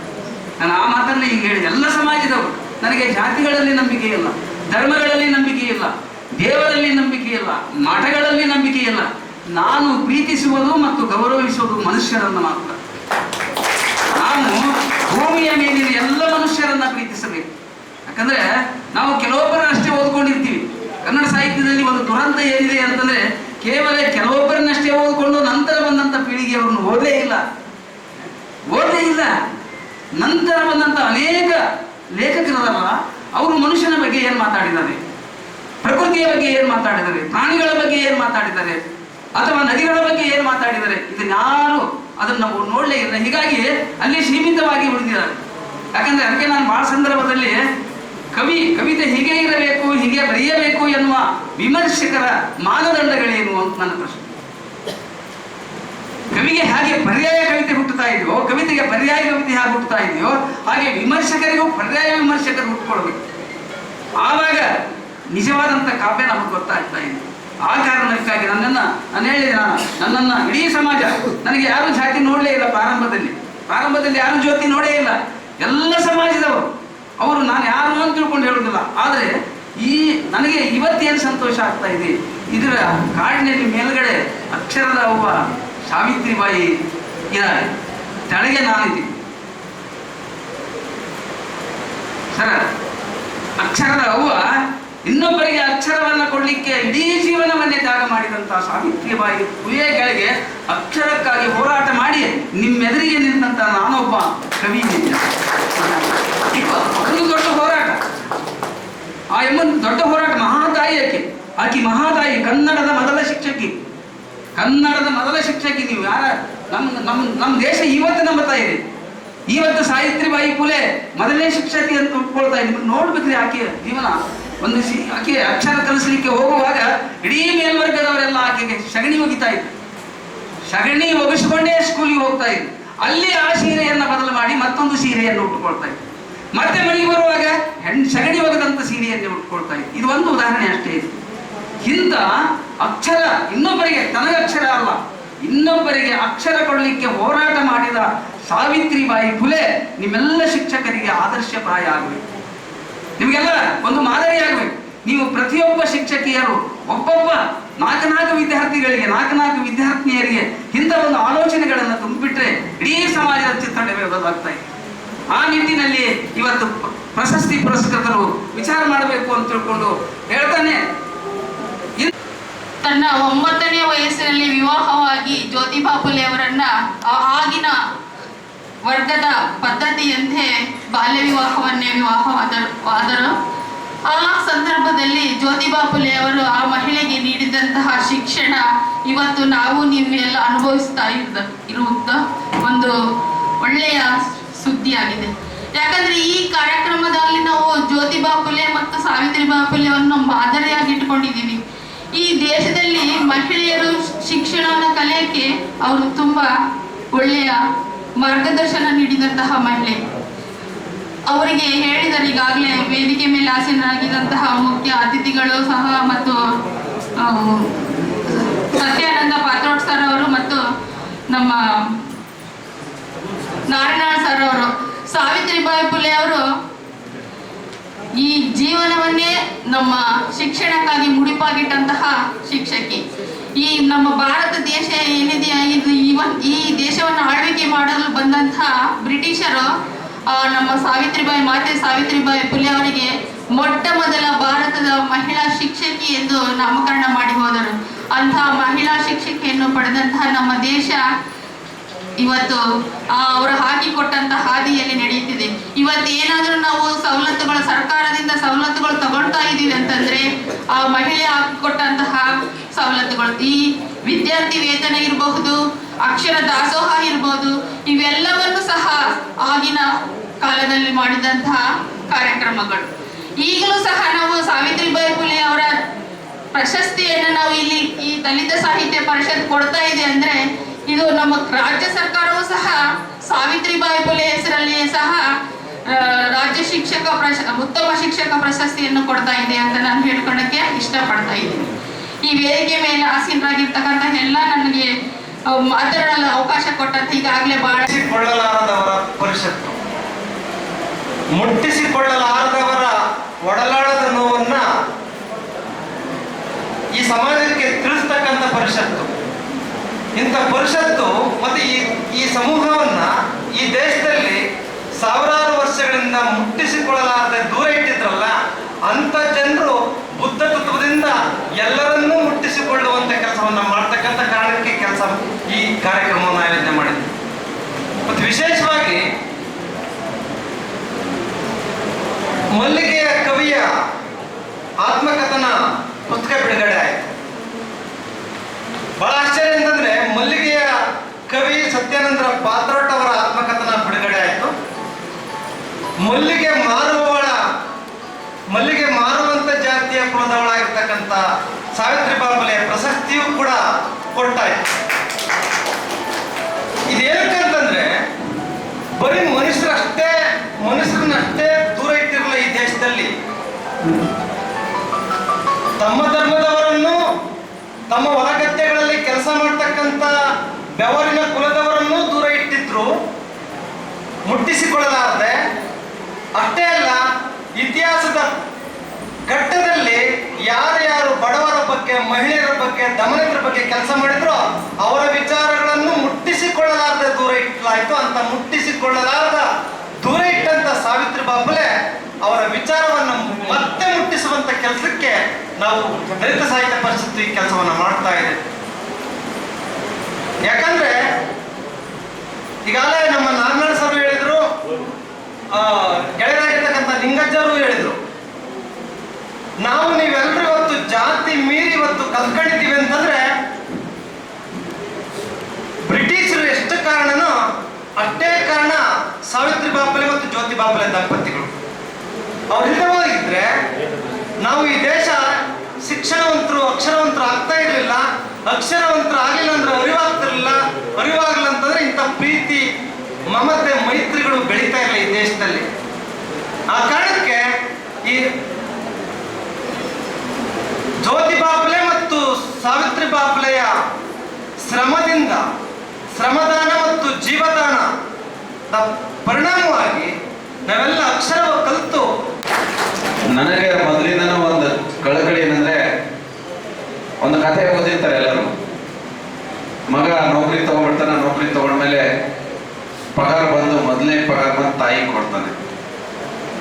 ನಾನು ಆ ಮಾತನ್ನು ಈಗ ಹೇಳಿದೆ, ಎಲ್ಲ ಸಮಾಜದವರು. ನನಗೆ ಜಾತಿಗಳಲ್ಲಿ ನಂಬಿಕೆ ಇಲ್ಲ, ಧರ್ಮಗಳಲ್ಲಿ ನಂಬಿಕೆ ಇಲ್ಲ, ದೇವರಲ್ಲಿ ನಂಬಿಕೆ ಇಲ್ಲ, ಮಠಗಳಲ್ಲಿ ನಂಬಿಕೆ ಇಲ್ಲ. ನಾನು ಪ್ರೀತಿಸುವುದು ಮತ್ತು ಗೌರವಿಸುವುದು ಮನುಷ್ಯರನ್ನು ಮಾತ್ರ. ನಾನು ಭೂಮಿಯ ಮೇಲಿನ ಎಲ್ಲ ಮನುಷ್ಯರನ್ನ ಪ್ರೀತಿಸಬೇಕು. ಯಾಕಂದ್ರೆ ನಾವು ಕೆಲವೊಬ್ಬರನ್ನಷ್ಟೇ ಓದ್ಕೊಂಡಿರ್ತೀವಿ. ಕನ್ನಡ ಸಾಹಿತ್ಯದಲ್ಲಿ ಒಂದು ದುರಂತ ಏನಿದೆ ಅಂತಂದ್ರೆ, ಕೇವಲ ಕೆಲವೊಬ್ಬರನ್ನಷ್ಟೇ ಓದ್ಕೊಂಡು ನಂತರ ಬಂದಂತ ಪೀಳಿಗೆಯವರನ್ನು ಓದಲೇ ಇಲ್ಲ. ನಂತರ ಬಂದಂತ ಅನೇಕ ಲೇಖಕರಲ್ಲ, ಅವರು ಮನುಷ್ಯನ ಬಗ್ಗೆ ಏನು ಮಾತಾಡಿದ್ದಾರೆ, ಪ್ರಕೃತಿಯ ಬಗ್ಗೆ ಏನು ಮಾತಾಡಿದ್ದಾರೆ, ಪ್ರಾಣಿಗಳ ಬಗ್ಗೆ ಏನು ಮಾತಾಡಿದ್ದಾರೆ, ಅಥವಾ ನದಿಗಳ ಬಗ್ಗೆ ಏನು ಮಾತಾಡಿದ್ದಾರೆ, ಇದನ್ಯಾರು ಅದನ್ನು ನಾವು ನೋಡಲೇ ಇಲ್ಲ. ಹೀಗಾಗಿ ಅಲ್ಲಿ ಸೀಮಿತವಾಗಿ ಉಳಿದಿದ್ದಾರೆ. ಯಾಕಂದ್ರೆ ಅದಕ್ಕೆ ನಾನು ಬಹಳ ಸಂದರ್ಭದಲ್ಲಿ ಕವಿತೆ ಹೀಗೆ ಇರಬೇಕು, ಹೀಗೆ ಬರೆಯಬೇಕು ಎನ್ನುವ ವಿಮರ್ಶಕರ ಮಾನದಂಡಗಳೇನು ಅಂತ ನನ್ನ ಪ್ರಶ್ನೆ. ಕವಿಗೆ ಹಾಗೆ ಪರ್ಯಾಯ ಕವಿತೆ ಹುಟ್ಟುತ್ತಾ ಇದೆಯೋ, ಕವಿತೆಗೆ ಪರ್ಯಾಯ ಕವಿತೆ ಹೇಗೆ ಹುಟ್ಟುತ್ತಾ ಇದೆಯೋ, ಹಾಗೆ ವಿಮರ್ಶಕರಿಗೂ ಪರ್ಯಾಯ ವಿಮರ್ಶಕರು ಹುಟ್ಟುಕೊಳ್ಬೇಕು. ಆವಾಗ ನಿಜವಾದಂಥ ಕಾವ್ಯ ನಮಗೆ ಗೊತ್ತಾಗ್ತಾ ಇದೆ. ಆ ಕಾರಣಕ್ಕಾಗಿ ನಾನು ಹೇಳಿದೆ, ನನ್ನನ್ನು ಇಡೀ ಸಮಾಜ, ನನಗೆ ಯಾರು ಜಾತಿ ನೋಡಲೇ ಇಲ್ಲ. ಪ್ರಾರಂಭದಲ್ಲಿ ಯಾರು ಜ್ಯೋತಿ ನೋಡೇ ಇಲ್ಲ. ಎಲ್ಲ ಸಮಾಜದವರು, ಅವರು ನಾನು ಯಾರು ಅಂತ ತಿಳ್ಕೊಂಡು ಹೇಳುವುದಿಲ್ಲ. ಆದರೆ ನನಗೆ ಇವತ್ತೇನು ಸಂತೋಷ ಆಗ್ತಾ ಇದೆ, ಇದರ ಕಾಡಿನಲ್ಲಿ ಮೇಲ್ಗಡೆ ಅಕ್ಷರದ ಅವ್ವ ಸಾವಿತ್ರಿಬಾಯಿ ಇದ್ದಾರೆ, ತೆಳಗೆ ನಾನಿದ್ದೀನಿ. ಸರ, ಅಕ್ಷರದ ಅವ್ವ ಇನ್ನೊಬ್ಬರಿಗೆ ಅಕ್ಷರವನ್ನು ಕೊಡ್ಲಿಕ್ಕೆ ಇಡೀ ಜೀವನವನ್ನೇ ತ್ಯಾಗ ಮಾಡಿದಂತಹ ಸಾವಿತ್ರಿಬಾಯಿ ಪುಲಿಯ ಕೆಳಗೆ ಅಕ್ಷರಕ್ಕಾಗಿ ಹೋರಾಟ ಮಾಡಿ ನಿಮ್ಮೆದುರಿಗೆ ನಿಂತ ನಾನೊಬ್ಬ ಕವಿ. ಒಂದು ದೊಡ್ಡ ಹೋರಾಟ, ದೊಡ್ಡ ಹೋರಾಟ. ಮಹಾತಾಯಿ ಆಕೆ ಮಹಾತಾಯಿ, ಕನ್ನಡದ ಮೊದಲ ಶಿಕ್ಷಕಿ. ನೀವು ಯಾರ ನಮ್ಮ ದೇಶ ಇವತ್ತು ನಂಬುತ್ತಾ ಇದೆ. ಇವತ್ತು ಸಾವಿತ್ರಿಬಾಯಿ ಫುಲೆ ಮೊದಲನೇ ಶಿಕ್ಷಕಿ ಅಂತ ಒಪ್ಕೊಳ್ತಾ ಇದ್ದೀವಿ. ನೋಡ್ಬೇಕ್ರಿ ಆಕೆಯ ಜೀವನ. ಆಕೆ ಅಕ್ಷರ ಕಲಿಸ್ಲಿಕ್ಕೆ ಹೋಗುವಾಗ ಇಡೀ ಮೇಲ್ವರ್ಗದವರೆಲ್ಲ ಆಕೆಗೆ ಸಗಣಿ ಒಗಿತಾ ಇದ್ರು. ಸಗಣಿ ಒಗಿಸ್ಕೊಂಡೇ ಸ್ಕೂಲಿಗೆ ಹೋಗ್ತಾ ಇದ್ರು. ಅಲ್ಲಿ ಆ ಸೀರೆಯನ್ನ ಬದಲು ಮಾಡಿ ಮತ್ತೊಂದು ಸೀರೆಯನ್ನು ಉಟ್ಕೊಳ್ತಾ ಇದ್ರು. ಮತ್ತೆ ಮನೆಗೆ ಬರುವಾಗ ಸಗಣಿ ಒಗೆದಂತ ಸೀರೆಯನ್ನೇ ಉಟ್ಕೊಳ್ತಾ ಇದ್ರು. ಇದು ಒಂದು ಉದಾಹರಣೆ ಅಷ್ಟೇ ಇದೆ. ಇಂಥ ಅಕ್ಷರ ಇನ್ನೊಬ್ಬರಿಗೆ, ತನಗ ಅಕ್ಷರ ಅಲ್ಲ, ಇನ್ನೊಬ್ಬರಿಗೆ ಅಕ್ಷರ ಕೊಡಲಿಕ್ಕೆ ಹೋರಾಟ ಮಾಡಿದ ಸಾವಿತ್ರಿಬಾಯಿ ಫುಲೆ ನಿಮ್ಮೆಲ್ಲ ಶಿಕ್ಷಕರಿಗೆ ಆದರ್ಶಪ್ರಾಯ ಆಗಬೇಕು. ನಿಮಗೆಲ್ಲ ಒಂದು ಮಾದರಿ ಆಗಬೇಕು. ನೀವು ಪ್ರತಿಯೊಬ್ಬ ಶಿಕ್ಷಕಿಯರು ಒಬ್ಬೊಬ್ಬ 4 ವಿದ್ಯಾರ್ಥಿಗಳಿಗೆ, 4 ವಿದ್ಯಾರ್ಥಿನಿಯರಿಗೆ ಇಂಥ ಒಂದು ಆಲೋಚನೆಗಳನ್ನು ತುಂಬಿಬಿಟ್ರೆ ಇಡೀ ಸಮಾಜದ ಚಿತ್ರಣವೇ ಬದಲಾಗ್ತಾ ಇದೆ. ಆ ನಿಟ್ಟಿನಲ್ಲಿ ಇವತ್ತು ಪ್ರಶಸ್ತಿ ಪುರಸ್ಕೃತರು ವಿಚಾರ ಮಾಡಬೇಕು ಅಂತ ತಿಳ್ಕೊಂಡು ಹೇಳ್ತಾನೆ. ತನ್ನ 9ನೇ ವಯಸ್ಸಿನಲ್ಲಿ ವಿವಾಹವಾಗಿ ಜ್ಯೋತಿಬಾ ಫುಲೆ ಅವರನ್ನ ಆಗಿನ ವರ್ಗದ ಪದ್ಧತಿಯಂತೆ ಬಾಲ್ಯ ವಿವಾಹವಾದರು. ಆ ಸಂದರ್ಭದಲ್ಲಿ ಜ್ಯೋತಿಬಾ ಫುಲೆ ಅವರು ಆ ಮಹಿಳೆಗೆ ನೀಡಿದಂತಹ ಶಿಕ್ಷಣ ಇವತ್ತು ನಾವು ನೀವೆಲ್ಲ ಅನುಭವಿಸ್ತಾ ಇರುವುದು ಒಂದು ಒಳ್ಳೆಯ ಸುದ್ದಿಯಾಗಿದೆ. ಯಾಕಂದ್ರೆ ಈ ಕಾರ್ಯಕ್ರಮದಲ್ಲಿ ನಾವು ಜ್ಯೋತಿಬಾ ಫುಲೆ ಮತ್ತು ಸಾವಿತ್ರಿಬಾಯಿ ಫುಲೆಯನ್ನು ಮಾದರಿಯಾಗಿ ಇಟ್ಕೊಂಡಿದ್ದೀವಿ. ಈ ದೇಶದಲ್ಲಿ ಮಹಿಳೆಯರು ಶಿಕ್ಷಣವನ್ನು ಕಲಿಯಕ್ಕೆ ಅವರು ತುಂಬಾ ಒಳ್ಳೆಯ ಮಾರ್ಗದರ್ಶನ ನೀಡಿದಂತಹ ಮಹಿಳೆ. ಅವರಿಗೆ ಹೇಳಿದರೆ ಈಗಾಗಲೇ ವೇದಿಕೆ ಮೇಲೆ ಆಸೀನರಾಗಿದ್ದಂತಹ ಮುಖ್ಯ ಅತಿಥಿಗಳು ಸಹ ಮತ್ತು ಸತ್ಯಾನಂದ ಪಾತ್ರೋಡ್ ಸರ್ ಅವರು ಮತ್ತು ನಮ್ಮ ನಾರಾಯಣ ಸರ್ ಅವರು. ಸಾವಿತ್ರಿಬಾಯಿ ಫುಲೆ ಅವರು ಈ ಜೀವನವನ್ನೇ ನಮ್ಮ ಶಿಕ್ಷಣಕ್ಕಾಗಿ ಮುಡಿಪಾಗಿಟ್ಟಂತಹ ಶಿಕ್ಷಕಿ. ಈ ನಮ್ಮ ಭಾರತ ದೇಶ ಏನಿದೆಯಾ ಇದು ಈ ದೇಶವನ್ನು ಆಳ್ವಿಕೆ ಮಾಡಲು ಬಂದಂತಹ ಬ್ರಿಟಿಷರು ನಮ್ಮ ಮಾತೆ ಸಾವಿತ್ರಿಬಾಯಿ ಫುಲೆ ಅವರಿಗೆ ಮೊಟ್ಟ ಮೊದಲ ಭಾರತದ ಮಹಿಳಾ ಶಿಕ್ಷಕಿ ಎಂದು ನಾಮಕರಣ ಮಾಡಿ ಹೋದರು. ಅಂತಹ ಮಹಿಳಾ ಶಿಕ್ಷಕಿಯನ್ನು ಪಡೆದಂತಹ ನಮ್ಮ ದೇಶ ಇವತ್ತು ಅವರು ಹಾಕಿಕೊಟ್ಟಂತ ಹಾದಿಯಲ್ಲಿ ನಡೆಯುತ್ತಿದೆ. ಇವತ್ತೇನಾದ್ರೂ ನಾವು ಸರ್ಕಾರದಿಂದ ಸವಲತ್ತುಗಳು ತಗೊಳ್ತಾ ಇದೀವಿ ಅಂತಂದ್ರೆ ಆ ಮಹಿಳೆ ಹಾಕಿಕೊಟ್ಟಂತಹ ಸವಲತ್ತುಗಳು, ಈ ವಿದ್ಯಾರ್ಥಿ ವೇತನ ಇರಬಹುದು, ಅಕ್ಷರ ದಾಸೋಹ ಇರಬಹುದು, ಇವೆಲ್ಲವನ್ನು ಸಹ ಆಗಿನ ಕಾಲದಲ್ಲಿ ಮಾಡಿದಂತಹ ಕಾರ್ಯಕ್ರಮಗಳು. ಈಗಲೂ ಸಹ ನಾವು ಸಾವಿತ್ರಿಬಾಯಿ ಫುಲೆ ಅವರ ಪ್ರಶಸ್ತಿಯನ್ನು ನಾವು ಇಲ್ಲಿ ಈ ದಲಿತ ಸಾಹಿತ್ಯ ಪರಿಷತ್ ಕೊಡ್ತಾ ಇದೆ ಅಂದ್ರೆ ಇದು ನಮ್ಮ ರಾಜ್ಯ ಸರ್ಕಾರವೂ ಸಹ ಸಾವಿತ್ರಿಬಾಯಿ ಫುಲೆ ಹೆಸರಲ್ಲಿಯೇ ಸಹ ರಾಜ್ಯ ಉತ್ತಮ ಶಿಕ್ಷಕ ಪ್ರಶಸ್ತಿಯನ್ನು ಕೊಡ್ತಾ ಇದೆ ಅಂತ ನಾನು ಹೇಳ್ಕೊಳಕ್ಕೆ ಇಷ್ಟಪಡ್ತಾ ಇದ್ದೀನಿ. ಈ ವೇದಿಕೆ ಮೇಲೆ ಆಸೀನರಾಗಿರ್ತಕ್ಕಂಥ ಎಲ್ಲ ನನಗೆ ಮಾತನಾಡಲು ಅವಕಾಶ ಕೊಟ್ಟಂತ ಈಗಾಗಲೇ ಮುಟ್ಟಿಸಿಕೊಳ್ಳಲಾರದವರ ಪರಿಷತ್ತು, ಮುಟ್ಟಿಸಿಕೊಳ್ಳಲಾರದವರ ಒಡಲಾಳದ ನೋವನ್ನ ಈ ಸಮಾಜಕ್ಕೆ ತಿಳಿಸ್ತಕ್ಕಂಥ ಪರಿಷತ್ತು. ಇಂಥ ಪರಿಷತ್ತು ಮತ್ತೆ ಈ ಸಮೂಹವನ್ನ ಈ ದೇಶದಲ್ಲಿ ಸಾವಿರಾರು ವರ್ಷಗಳಿಂದ ಮುಟ್ಟಿಸಿಕೊಳ್ಳಲಾರದೆ ದೂರ ಇಟ್ಟಿದ್ರಲ್ಲ, ಅಂತ ಜನರು ಬುದ್ಧ ತತ್ವದಿಂದ ಎಲ್ಲರನ್ನೂ ಮುಟ್ಟಿಸಿಕೊಳ್ಳುವಂತ ಕೆಲಸವನ್ನ ಮಾಡ್ತಕ್ಕಂಥ ಕಾರಣಕ್ಕೆ ಈ ಕಾರ್ಯಕ್ರಮವನ್ನು ಆಯೋಜನೆ ಮಾಡಿದ್ವಿ. ಮತ್ತು ವಿಶೇಷವಾಗಿ ಮಲ್ಲಿಗೆಯ ಕವಿಯ ಆತ್ಮಕಥನ ಪುಸ್ತಕ ಬಿಡುಗಡೆ ಆಯಿತು. ಬಹಳ ಆಶ್ಚರ್ಯ ಅಂತಂದ್ರೆ ಮಲ್ಲಿಗೆಯ ಕವಿ ಸತ್ಯಾನಂದ ಪಾತ್ರೋಟ್ ಅವರ ಆತ್ಮಕಥನ ಬಿಡುಗಡೆ ಆಯಿತು. ಮಲ್ಲಿಗೆ ಮಾರುವಂತ ಜಾತಿಯ ಕುಲದವಳಾಗಿರ್ತಕ್ಕಂಥ ಸಾವಿತ್ರಿಬಾಯಿ ಫುಲೆ ಪ್ರಶಸ್ತಿಯೂ ಕೂಡ ಕೊಟ್ಟಾಯಿತು. ಇದೇನಕ್ಕಂತಂದ್ರೆ ಬರೀ ಮನುಷ್ಯರನ್ನಷ್ಟೇ ದೂರ ಇಟ್ಟಿರಲಿಲ್ಲ ಈ ದೇಶದಲ್ಲಿ. ತಮ್ಮ ಧರ್ಮದವರನ್ನು, ತಮ್ಮ ಹೊಲಗದ್ದೆಗಳಲ್ಲಿ ಕೆಲಸ ಮಾಡ್ತಕ್ಕಂಥ ಬೆವರಿನ ಕುಲದವರನ್ನು ದೂರ ಇಟ್ಟಿದ್ರು, ಮುಟ್ಟಿಸಿಕೊಳ್ಳಲಾರದೆ. ಅಷ್ಟೇ ಅಲ್ಲ, ಇತಿಹಾಸದ ಘಟ್ಟದಲ್ಲಿ ಯಾರ್ಯಾರು ಬಡವರ ಬಗ್ಗೆ, ಮಹಿಳೆಯರ ಬಗ್ಗೆ, ದಮನಿತರ ಬಗ್ಗೆ ಕೆಲಸ ಮಾಡಿದ್ರು ಅವರ ವಿಚಾರಗಳನ್ನು ಮುಟ್ಟಿಸಿಕೊಳ್ಳಲಾರದೆ ದೂರ ಇಟ್ಟಲಾಯಿತು. ಅಂತ ಮುಟ್ಟಿಸಿಕೊಳ್ಳಲಾರದ ದೂರ ಇಟ್ಟಂತ ಸಾವಿತ್ರಿಬಾಯಿ ಫುಲೆ ಅವರ ವಿಚಾರವನ್ನು ಮತ್ತೆ ಮುಟ್ಟಿಸುವಂತ ಕೆಲಸಕ್ಕೆ ನಾವು ದಲಿತ ಸಾಹಿತ್ಯ ಪರಿಷತ್ತು ಈ ಕೆಲಸವನ್ನ ಮಾಡ್ತಾ ಇದೆ. ಯಾಕಂದ್ರೆ ಈಗಾಗಲೇ ನಮ್ಮ ನಾರಾಯಣ ಸರ್ ಹೇಳಿದ್ರು, ಗೆಳೆಯರಾಗಿರ್ತಕ್ಕಂಥ ಲಿಂಗಜ್ಜವರು ಹೇಳಿದ್ರು, ನಾವು ನೀವೆಲ್ಲರೂ ಇವತ್ತು ಜಾತಿ ಮೀರಿ ಇವತ್ತು ಕಲ್ತ್ಕೊಂಡಿದ್ದೀವಿ ಅಂತಂದ್ರೆ ಬ್ರಿಟಿಷರು ಎಷ್ಟು ಕಾರಣನೋ ಅಷ್ಟೇ ಕಾರಣ ಸಾವಿತ್ರಿಬಾಯಿ ಫುಲೆ ಮತ್ತು ಜ್ಯೋತಿಬಾಯಿ ಫುಲೆ ದಂಪತಿಗಳು. ಅವ್ರು ಇಲ್ಲದೆ ಹೋಗಿದ್ರೆ ನಾವು ಈ ದೇಶ ಶಿಕ್ಷಣವಂತರು, ಅಕ್ಷರವಂತರು ಆಗ್ತಾ ಇರಲಿಲ್ಲ. ಅಕ್ಷರವಂತರು ಆಗಲಿಲ್ಲ ಅಂದ್ರೆ ಅರಿವಾಗ್ತಿರ್ಲಿಲ್ಲ. ಅರಿವಾಗಲಿಲ್ಲ ಅಂತಂದ್ರೆ ಇಂಥ ಪ್ರೀತಿ, ಮಮತೆ, ಮೈತ್ರಿಗಳು ಬೆಳೀತಾ ಇಲ್ಲ ಈ ದೇಶದಲ್ಲಿ. ಆ ಕಾರಣಕ್ಕೆ ಈ ಜ್ಯೋತಿಬಾಯಿ ಫುಲೆ ಮತ್ತು ಸಾವಿತ್ರಿಬಾಯಿ ಫುಲೆಯ ಶ್ರಮದಾನ ಮತ್ತು ಜೀವದಾನ ಪರಿಣಾಮವಾಗಿ ನಾವೆಲ್ಲ ಅಕ್ಷರ ಕಲಿತು. ನನಗೆ ಮೊದಲಿಂದನೂ ಒಂದು ಕಳಕಳಿ ಏನಂದ್ರೆ, ಒಂದು ಕಥೆ ಓದಿರ್ತಾರೆ ಎಲ್ಲರೂ. ಮಗ ನೌಕರಿ ತಗೊಂಡ್ಬಿಡ್ತಾನೆ, ನೌಕರಿ ತಗೊಂಡ್ಮೇಲೆ ಪಗಾರ ಬಂದು ಮೊದಲನೇ ಪಗಾರ ಬಂದು ತಾಯಿ ಕೊಡ್ತಾನೆ.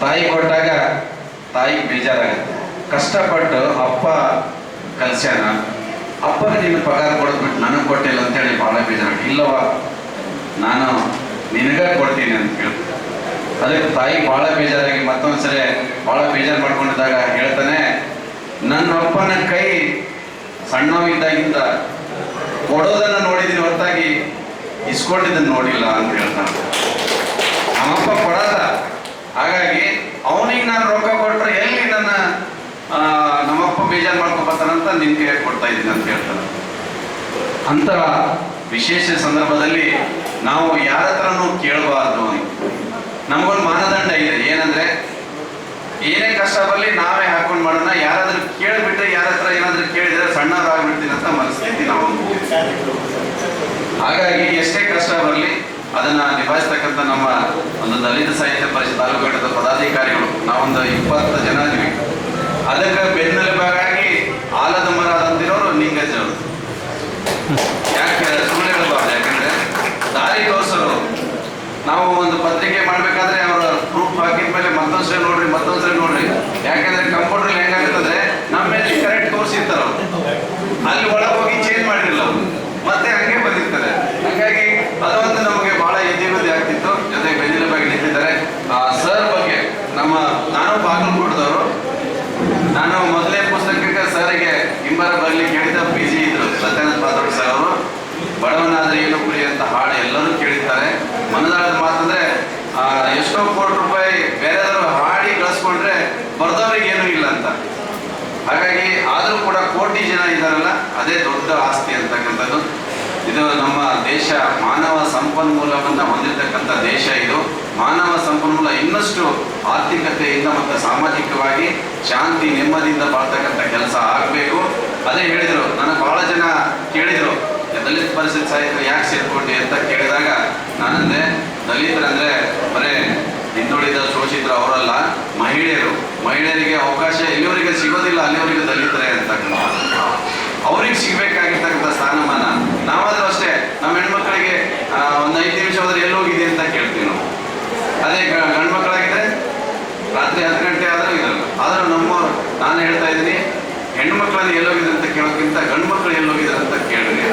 ತಾಯಿ ಕೊಟ್ಟಾಗ ತಾಯಿಗೆ ಬೇಜಾರಾಗುತ್ತೆ. ಕಷ್ಟಪಟ್ಟು ಅಪ್ಪ ಕಲ್ಸ್ಯಾನ, ಅಪ್ಪಗೆ ನೀನು ಪಗಾರ ಕೊಡ್ಬಿಟ್ಟು ನನಗೆ ಕೊಟ್ಟಿಲ್ಲ ಅಂತೇಳಿ ಭಾಳ ಬೇಜಾರಾಗಿ, ಇಲ್ಲವ ನಾನು ನಿನಗ ಕೊಡ್ತೀನಿ ಅಂತ ಹೇಳ್ತಾರೆ. ಅದಕ್ಕೆ ತಾಯಿ ಭಾಳ ಬೇಜಾರಾಗಿ ಮತ್ತೊಂದ್ಸರಿ ಭಾಳ ಬೇಜಾರು ಮಾಡ್ಕೊಂಡಿದ್ದಾಗ ಹೇಳ್ತಾನೆ, ನನ್ನ ಅಪ್ಪನ ಕೈ ಸಣ್ಣವಿದ್ದಾಗಿಂದ ಕೊಡೋದನ್ನು ನೋಡಿದ್ದೀನಿ ಹೊರತಾಗಿ ಇಸ್ಕೊಂಡಿದ್ದನ್ನು ನೋಡಿಲ್ಲ ಅಂತ ಹೇಳ್ತಾನೆ. ನಮ್ಮಪ್ಪ ಕೊಡಲ್ಲ, ಹಾಗಾಗಿ ಅವನಿಗೆ ನಾನು ರೊಕ್ಕ ಕೊಟ್ಟರೆ ಎಲ್ಲಿ ನಮ್ಮಪ್ಪ ಬೇಜಾರು ಮಾಡ್ಕೊಬರ್ತಾನಂತ ನಿನ್ಗೆ ಕೊಡ್ತಾ ಇದ್ದೀನಿ ಅಂತ ಹೇಳ್ತಾನೆ. ಅಂತ ವಿಶೇಷ ಸಂದರ್ಭದಲ್ಲಿ ನಾವು ಯಾರ ಹತ್ರನೂ ಕೇಳಬಾರ್ದು. ನಮಗೊಂದು ಮಾನದಂಡ ಇದೆ, ಏನಂದ್ರೆ ಏನೇ ಕಷ್ಟ ಬರಲಿ ನಾವೇ ಹಾಕೊಂಡು ಮಾಡೋಣ. ಯಾರಾದ್ರೂ ಕೇಳಿಬಿಟ್ರೆ, ಯಾರ ಹತ್ರ ಏನಾದ್ರೂ ಕೇಳಿದ್ರೆ ಸಣ್ಣವರಾಗ್ಬಿಡ್ತೀನಿ ಅಂತ ಮನಸ್ಥಿತಿ ನಾವು ಹಾಗಾಗಿ ಎಷ್ಟೇ ಕಷ್ಟ ಬರಲಿ ಅದನ್ನ ನಿಭಾಯಿಸ್ತಕ್ಕಂಥ ನಮ್ಮ ಒಂದು ದಲಿತ ಸಾಹಿತ್ಯ ಪರಿಷತ್ ತಾಲೂಕು ಘಟಕದ ಪದಾಧಿಕಾರಿಗಳು ನಾವೊಂದು 20 ಜನ ಇದ್ವಿ. ಅದಕ್ಕೆ ಬೆನ್ನೆಲುಬಾಗಿ ಆಲದ ಮರ ಅಂತಿರೋರು ನಿಂಗಜ್ಜವರು. ಯಾಕೆ ಸುಳ್ಳು ಹೇಳಬಾರ್ದು, ಯಾಕಂದ್ರೆ ದಾರಿ ತೋರಿಸೋರು. ನಾವು ಒಂದು ಪತ್ರಿಕೆ ಮಾಡ್ಬೇಕಾದ್ರೆ ಅವರ ಪ್ರೂಫ್ ಹಾಕಿದ ಮೇಲೆ ಮತ್ತೊಂದ್ಸರಿ ನೋಡ್ರಿ, ಯಾಕಂದ್ರೆ ಕಂಪ್ಯೂಟರ್ ಹೆಂಗಾಗುತ್ತದೆ ನಮ್ಮ ಮೇಲೆ ಕರೆಕ್ಟ್ ತೋರಿಸಿರ್ತಾರ ಅಲ್ಲಿ ಒಳಗೆ ಹೋಗಿ ಚೇಂಜ್ ಮಾಡಿರಲ್ಲ ಅವರು, ಮತ್ತೆ ಹಂಗೆ ಬಂದಿರ್ತಾರೆ. ಹಾಗಾಗಿ ಅದೊಂದು ನಮಗೆ ಬಹಳ ಎದ್ದಿಬುದ್ಧಿ ಆಗ್ತಿತ್ತು. ಜೊತೆಗೆ ಬೆನ್ನೆಲುಬಾಗಿ ನಿಂತಿದ್ದಾರೆ. ಸರ್ ಬಗ್ಗೆ ನಾನು ಬಾಗಲಕೋಟದವರು. ನಾನು ಮೊದಲೇ ಪುಸ್ತಕಕ್ಕೆ ಸರಿಗೆ ಹಿಂಬರ ಬರ್ಲಿಕ್ಕೆ ಹೇಳಿದ PG ಇದ್ರು ಸತ್ಯಾನಂದ ಪಾತ್ರೋಡ್ ಸರ್ ಅವರು. ಬಡವನಾದ್ರೆ ಏನು ಕುರಿ ಅಂತ ಹಾಡು ಎಲ್ಲರೂ ಕೇಳಿರ್ತಾರೆ. ಮನದಾಳದ ಮಾತಂದ್ರೆ ಎಷ್ಟೋ ಕೋಟಿ ರೂಪಾಯಿ ಬೇರೆದವರು ಹಾಡಿ ಗಳಿಸ್ಕೊಂಡ್ರೆ ಬರ್ದವ್ರಿಗೆ ಏನೂ ಇಲ್ಲ ಅಂತ. ಹಾಗಾಗಿ ಆದರೂ ಕೂಡ ಕೋಟಿ ಜನ ಇದ್ದಾರಲ್ಲ, ಅದೇ ದೊಡ್ಡ ಆಸ್ತಿ ಅಂತಕ್ಕಂಥದ್ದು. ಇದು ನಮ್ಮ ದೇಶ ಮಾನವ ಸಂಪನ್ಮೂಲವನ್ನು ಹೊಂದಿರತಕ್ಕಂಥ ದೇಶ. ಇದು ಮಾನವ ಸಂಪನ್ಮೂಲ ಇನ್ನಷ್ಟು ಆರ್ಥಿಕತೆಯಿಂದ ಮತ್ತು ಸಾಮಾಜಿಕವಾಗಿ ಶಾಂತಿ ನೆಮ್ಮದಿಯಿಂದ ಬಾಳ್ತಕ್ಕಂಥ ಕೆಲಸ ಆಗಬೇಕು. ಅದೇ ಹೇಳಿದರು. ನನಗೆ ಬಹಳ ಜನ ಕೇಳಿದರು, ದಲಿತ ಪರಿಷತ್ ಸಾಹಿತ್ಯ ಯಾಕೆ ಸೇರ್ಕೊಂಡೆ ಅಂತ ಕೇಳಿದಾಗ ನಾನಂದೆ, ದಲಿತರಂದ್ರೆ ಬರೇ ಹಿಂದುಳಿದ ಶೋಷಿತರು ಅವರಲ್ಲ, ಮಹಿಳೆಯರಿಗೆ ಅವಕಾಶ ಎಲ್ಲಿವರೆಗೆ ಸಿಗೋದಿಲ್ಲ ಅಲ್ಲಿವರೆಗೆ ದಲಿತರೇ ಅಂತಕ್ಕಂಥ ಅವ್ರಿಗೆ ಸಿಗ್ಬೇಕಾಗಿರ್ತಕ್ಕಂಥ ಸ್ಥಾನಮಾನ. ನಾವಾದ್ರೂ ಅಷ್ಟೇ ನಮ್ಮ ಹೆಣ್ಮಕ್ಳಿಗೆ ಒಂದು 5 ನಿಮಿಷ ಹೋದ್ರೆ ಎಲ್ಲೋಗಿದೆ ಅಂತ ಕೇಳ್ತೀವಿ ನಾವು. ಅದೇ ಗಂಡು ಮಕ್ಕಳಾಗಿದ್ರೆ ರಾತ್ರಿ 10 ಗಂಟೆ ಆದರೂ ಇರಲ್ಲ. ಆದರೂ ನಾನು ಹೇಳ್ತಾ ಇದ್ದೀನಿ, ಹೆಣ್ಣು ಮಕ್ಕಳನ್ನು ಎಲ್ಲೋಗಿದೆ ಅಂತ ಕೇಳೋಕ್ಕಿಂತ ಗಂಡು ಮಕ್ಕಳು ಎಲ್ಲೋಗಿದ್ದಾರೆ ಅಂತ ಕೇಳಿದ್ರೆ